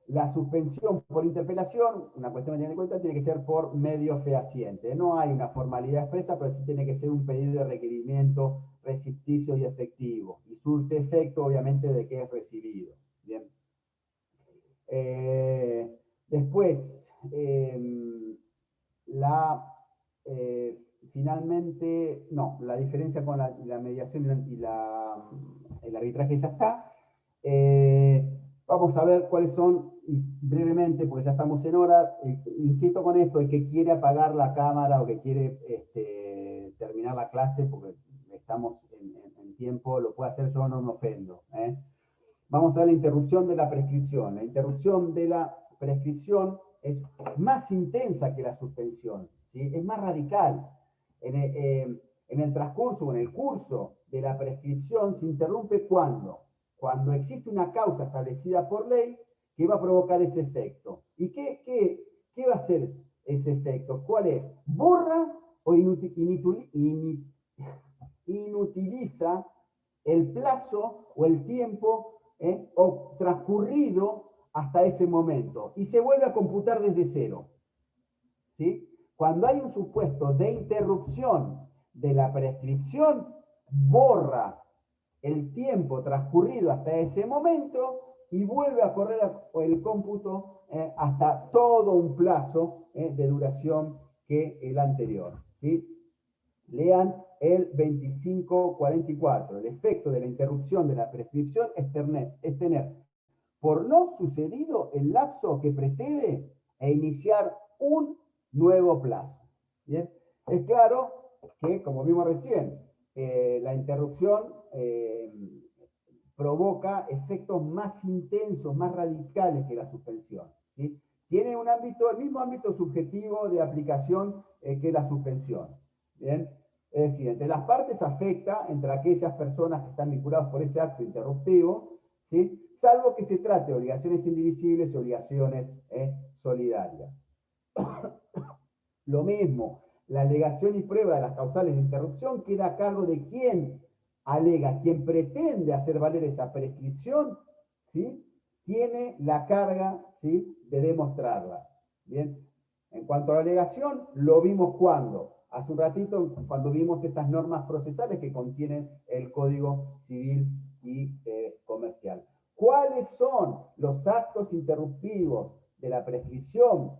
La suspensión por interpelación, una cuestión que tener en cuenta, tiene que ser por medio fehaciente. No hay una formalidad expresa, pero sí tiene que ser un pedido de requerimiento rescipticio y efectivo. Y surte efecto, obviamente, de que es recibido. Bien. Después, finalmente, no, la diferencia con la mediación y el arbitraje ya está. Vamos a ver cuáles son, brevemente, porque ya estamos en hora. Insisto con esto, el que quiere apagar la cámara o que quiere terminar la clase, porque estamos en tiempo, lo puede hacer, yo no me ofendo. Vamos a ver la interrupción de la prescripción. La interrupción de la prescripción es más intensa que la suspensión, ¿sí? Es más radical. En el transcurso o en el curso de la prescripción se interrumpe ¿cuándo? Cuando existe una causa establecida por ley que va a provocar ese efecto. ¿Y qué va a hacer ese efecto? ¿Cuál es? ¿Borra o inutiliza el plazo o el tiempo o transcurrido hasta ese momento y se vuelve a computar desde cero? ¿Sí? Cuando hay un supuesto de interrupción de la prescripción, borra el tiempo transcurrido hasta ese momento y vuelve a correr el cómputo hasta todo un plazo de duración que el anterior. ¿Sí? Lean el 2544. El efecto de la interrupción de la prescripción es tener por no sucedido el lapso que precede e iniciar un nuevo plazo. ¿Bien? Es claro que, como vimos recién, la interrupción provoca efectos más intensos, más radicales que la suspensión. ¿Sí? Tiene un ámbito, el mismo ámbito subjetivo de aplicación que la suspensión. ¿Bien? Es decir, entre las partes afecta entre aquellas personas que están vinculadas por ese acto interruptivo, ¿sí? Salvo que se trate de obligaciones indivisibles y obligaciones solidarias. Lo mismo, la alegación y prueba de las causales de interrupción queda a cargo de quien alega, quien pretende hacer valer esa prescripción, ¿sí? Tiene la carga, ¿sí?, de demostrarla. Bien, en cuanto a la alegación, lo vimos cuando, hace un ratito, cuando vimos estas normas procesales que contienen el Código Civil y Comercial. ¿Cuáles son los actos interruptivos de la prescripción?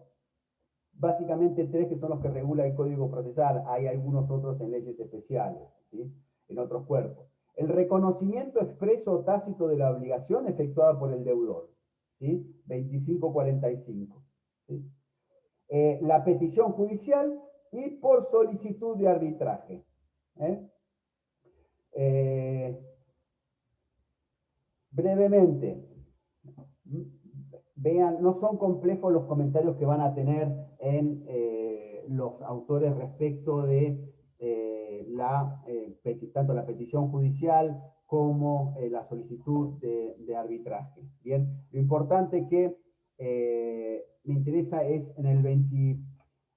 Básicamente tres que son los que regula el Código Procesal. Hay algunos otros en leyes especiales, ¿sí?, en otros cuerpos. El reconocimiento expreso o tácito de la obligación efectuada por el deudor, ¿sí? 2545. ¿Sí? La petición judicial y por solicitud de arbitraje. Brevemente, vean, no son complejos los comentarios que van a tener en los autores respecto de tanto la petición judicial como la solicitud de arbitraje. Bien, lo importante que me interesa es en el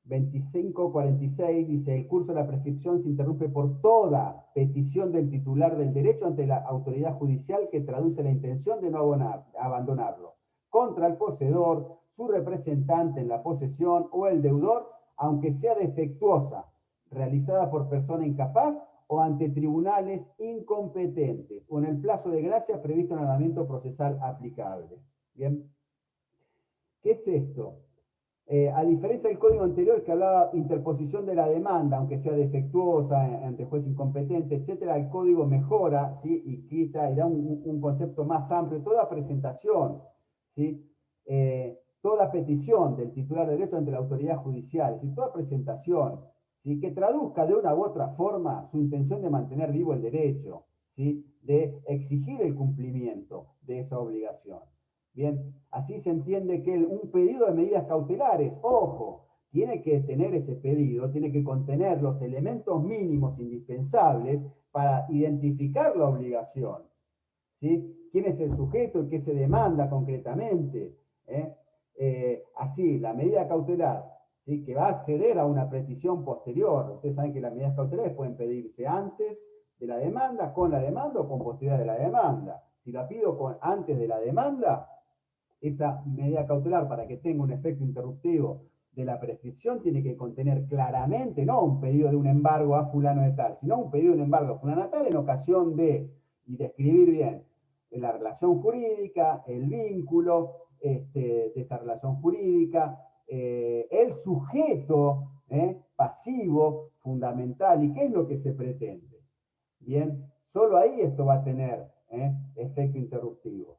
2546, dice: el curso de la prescripción se interrumpe por toda petición del titular del derecho ante la autoridad judicial que traduce la intención de no abandonarlo, contra el poseedor, su representante en la posesión o el deudor, aunque sea defectuosa, realizada por persona incapaz o ante tribunales incompetentes, o en el plazo de gracia previsto en el ordenamiento procesal aplicable. Bien, ¿qué es esto? A diferencia del código anterior que hablaba interposición de la demanda, aunque sea defectuosa, ante juez incompetente, etcétera, el código mejora, ¿sí?, y quita y da un concepto más amplio. Toda presentación, ¿sí?, toda petición del titular de derecho ante la autoridad judicial, ¿sí?, toda presentación, ¿sí?, que traduzca de una u otra forma su intención de mantener vivo el derecho, ¿sí?, de exigir el cumplimiento de esa obligación. Bien, así se entiende que un pedido de medidas cautelares, ojo, tiene que tener ese pedido, tiene que contener los elementos mínimos indispensables para identificar la obligación, ¿sí? ¿Quién es el sujeto y qué se demanda concretamente? Así, la medida cautelar, ¿sí?, que va a acceder a una petición posterior. Ustedes saben que las medidas cautelares pueden pedirse antes de la demanda, con la demanda o con posterioridad de la demanda. Si la pido antes de la demanda, esa medida cautelar, para que tenga un efecto interruptivo de la prescripción, tiene que contener claramente, no un pedido de un embargo a fulano de tal, sino un pedido de un embargo a fulano de tal en ocasión de, y describir bien la relación jurídica, el vínculo de esa relación jurídica, el sujeto pasivo, fundamental, y qué es lo que se pretende. Bien, solo ahí esto va a tener efecto interruptivo.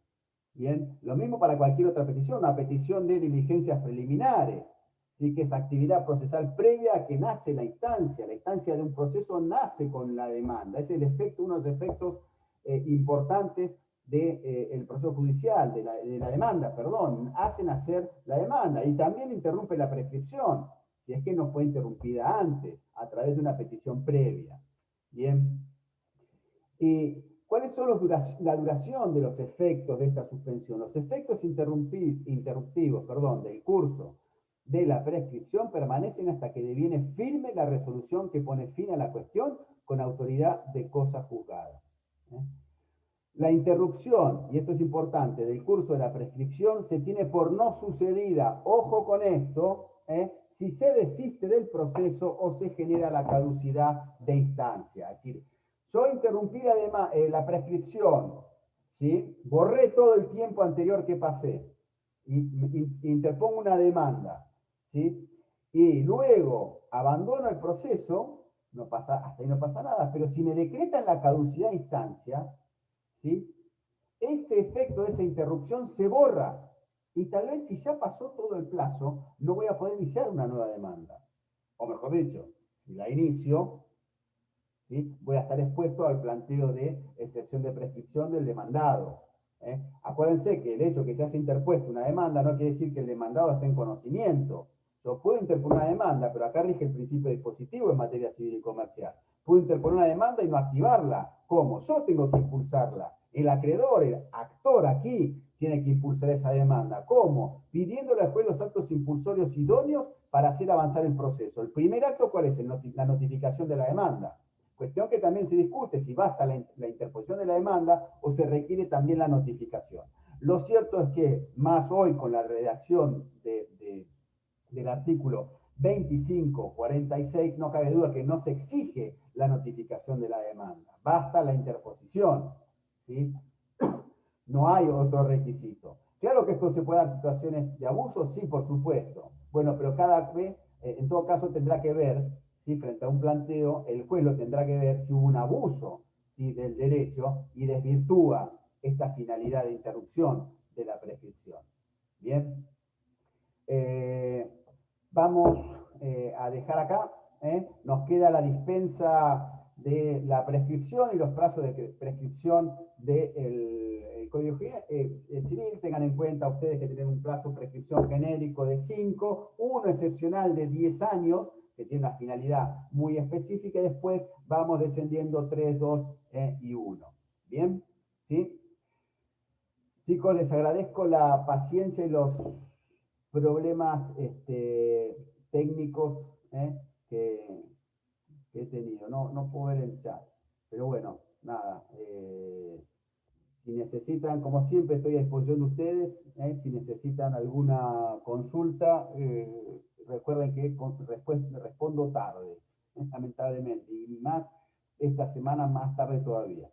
Bien, lo mismo para cualquier otra petición, una petición de diligencias preliminares, ¿sí?, que es actividad procesal previa a que nace la instancia. La instancia de un proceso nace con la demanda. Es el efecto, uno de los efectos importantes del proceso judicial, de la demanda, perdón, hacen nacer la demanda y también interrumpe la prescripción, si es que no fue interrumpida antes, a través de una petición previa. Bien. ¿Y cuáles son la duración de los efectos de esta suspensión? Los efectos interruptivos del curso de la prescripción permanecen hasta que deviene firme la resolución que pone fin a la cuestión con autoridad de cosa juzgada. La interrupción, y esto es importante, del curso de la prescripción se tiene por no sucedida, ojo con esto, si se desiste del proceso o se genera la caducidad de instancia. Es decir, yo interrumpí la prescripción, ¿sí? Borré todo el tiempo anterior que pasé, interpongo una demanda, ¿sí? Y luego abandono el proceso, hasta ahí no pasa nada, pero si me decretan la caducidad de instancia, ¿sí? Ese efecto de esa interrupción se borra. Y tal vez si ya pasó todo el plazo, no voy a poder iniciar una nueva demanda. O mejor dicho, si la inicio, ¿sí? Voy a estar expuesto al planteo de excepción de prescripción del demandado. Acuérdense que el hecho que se haya interpuesto una demanda no quiere decir que el demandado esté en conocimiento. Yo puedo interponer una demanda, pero acá rige el principio dispositivo en materia civil y comercial. Puedo interponer una demanda y no activarla. ¿Cómo? Yo tengo que impulsarla. El acreedor, el actor aquí, tiene que impulsar esa demanda. ¿Cómo? Pidiéndole después los actos impulsorios idóneos para hacer avanzar el proceso. El primer acto, ¿cuál es? La notificación de la demanda. Cuestión que también se discute si basta la interposición de la demanda o se requiere también la notificación. Lo cierto es que, más hoy con la redacción del artículo 2546, no cabe duda que no se exige la notificación de la demanda, basta la interposición, ¿sí? No hay otro requisito. Claro que esto se puede dar situaciones de abuso, sí, por supuesto. Bueno, pero cada vez, en todo caso, tendrá que ver, ¿sí? Frente a un planteo, el juez lo tendrá que ver si hubo un abuso, ¿sí? Del derecho y desvirtúa esta finalidad de interrupción de la prescripción. Bien. Vamos a dejar acá. Nos queda la dispensa de la prescripción y los plazos de prescripción del Código Civil. Tengan en cuenta ustedes que tienen un plazo de prescripción genérico de 5, uno excepcional de 10 años, que tiene una finalidad muy específica, y después vamos descendiendo 3, 2 y 1. ¿Bien? ¿Sí? Chicos, les agradezco la paciencia y los problemas técnicos que he tenido. No puedo ver el chat, pero bueno, nada. Si necesitan, como siempre, estoy a disposición de ustedes. Si necesitan alguna consulta, recuerden que respondo tarde, lamentablemente, y más esta semana, más tarde todavía.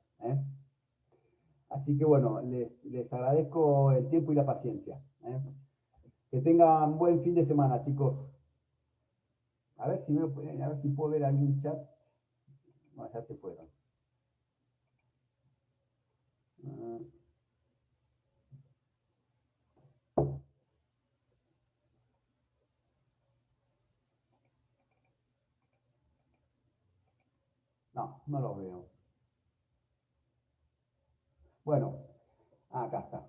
Así que bueno, les agradezco el tiempo y la paciencia. Que tengan buen fin de semana, chicos. A ver si puedo ver algún chat. No, ya se fueron. No los veo. Bueno, acá está.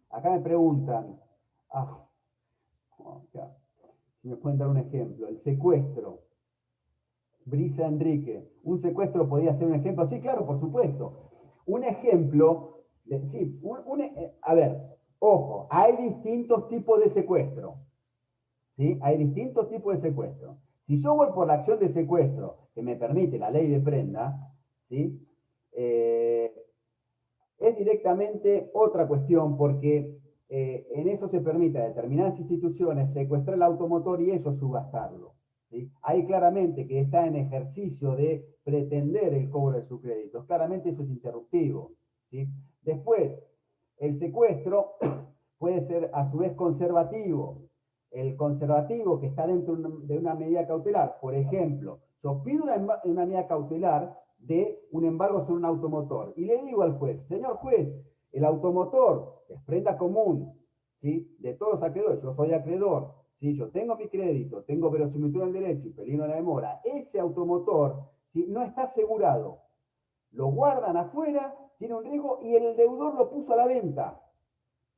Acá me preguntan, si me pueden dar un ejemplo, el secuestro. Brisa Enrique, ¿un secuestro podría ser un ejemplo? Sí, claro, por supuesto. Un ejemplo, sí, a ver, ojo, hay distintos tipos de secuestro. ¿Sí? Hay distintos tipos de secuestro. Si yo voy por la acción de secuestro que me permite la ley de prenda, ¿sí? Es directamente otra cuestión porque en eso se permite a determinadas instituciones secuestrar el automotor y ellos subastarlo. ¿Sí? Ahí claramente que está en ejercicio de pretender el cobro de sus créditos. Claramente eso es interruptivo. ¿Sí? Después, el secuestro puede ser a su vez conservativo. El conservativo que está dentro de una medida cautelar, por ejemplo, yo pido una medida cautelar de un embargo sobre un automotor y le digo al juez, señor juez, el automotor es prenda común, ¿sí? De todos los acreedores, yo soy acreedor, ¿sí? Yo tengo mi crédito, tengo verosimilitud del derecho y peligro de la demora, ese automotor, ¿sí? No está asegurado, lo guardan afuera, tiene un riesgo y el deudor lo puso a la venta,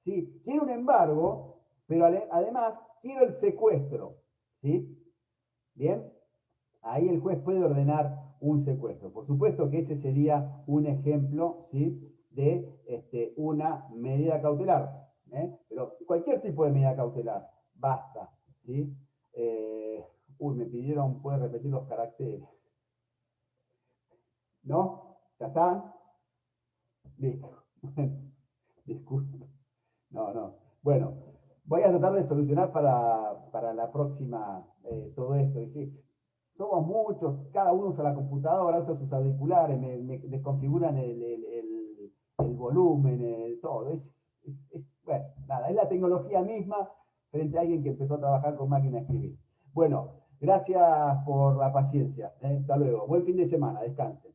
¿sí? Tiene un embargo, pero además quiero el secuestro, ¿sí? Bien, ahí el juez puede ordenar un secuestro. Por supuesto que ese sería un ejemplo, ¿sí?, de una medida cautelar. Pero cualquier tipo de medida cautelar, basta. ¿Sí? Me pidieron, puede repetir los caracteres. ¿No? ¿Ya está? Listo. Disculpe. No. Bueno, voy a tratar de solucionar para la próxima todo esto. Somos muchos, cada uno usa la computadora, usa sus auriculares, me desconfiguran el volumen, todo. Bueno, nada, es la tecnología misma frente a alguien que empezó a trabajar con máquina de escribir. Bueno, gracias por la paciencia. Hasta luego. Buen fin de semana. Descansen.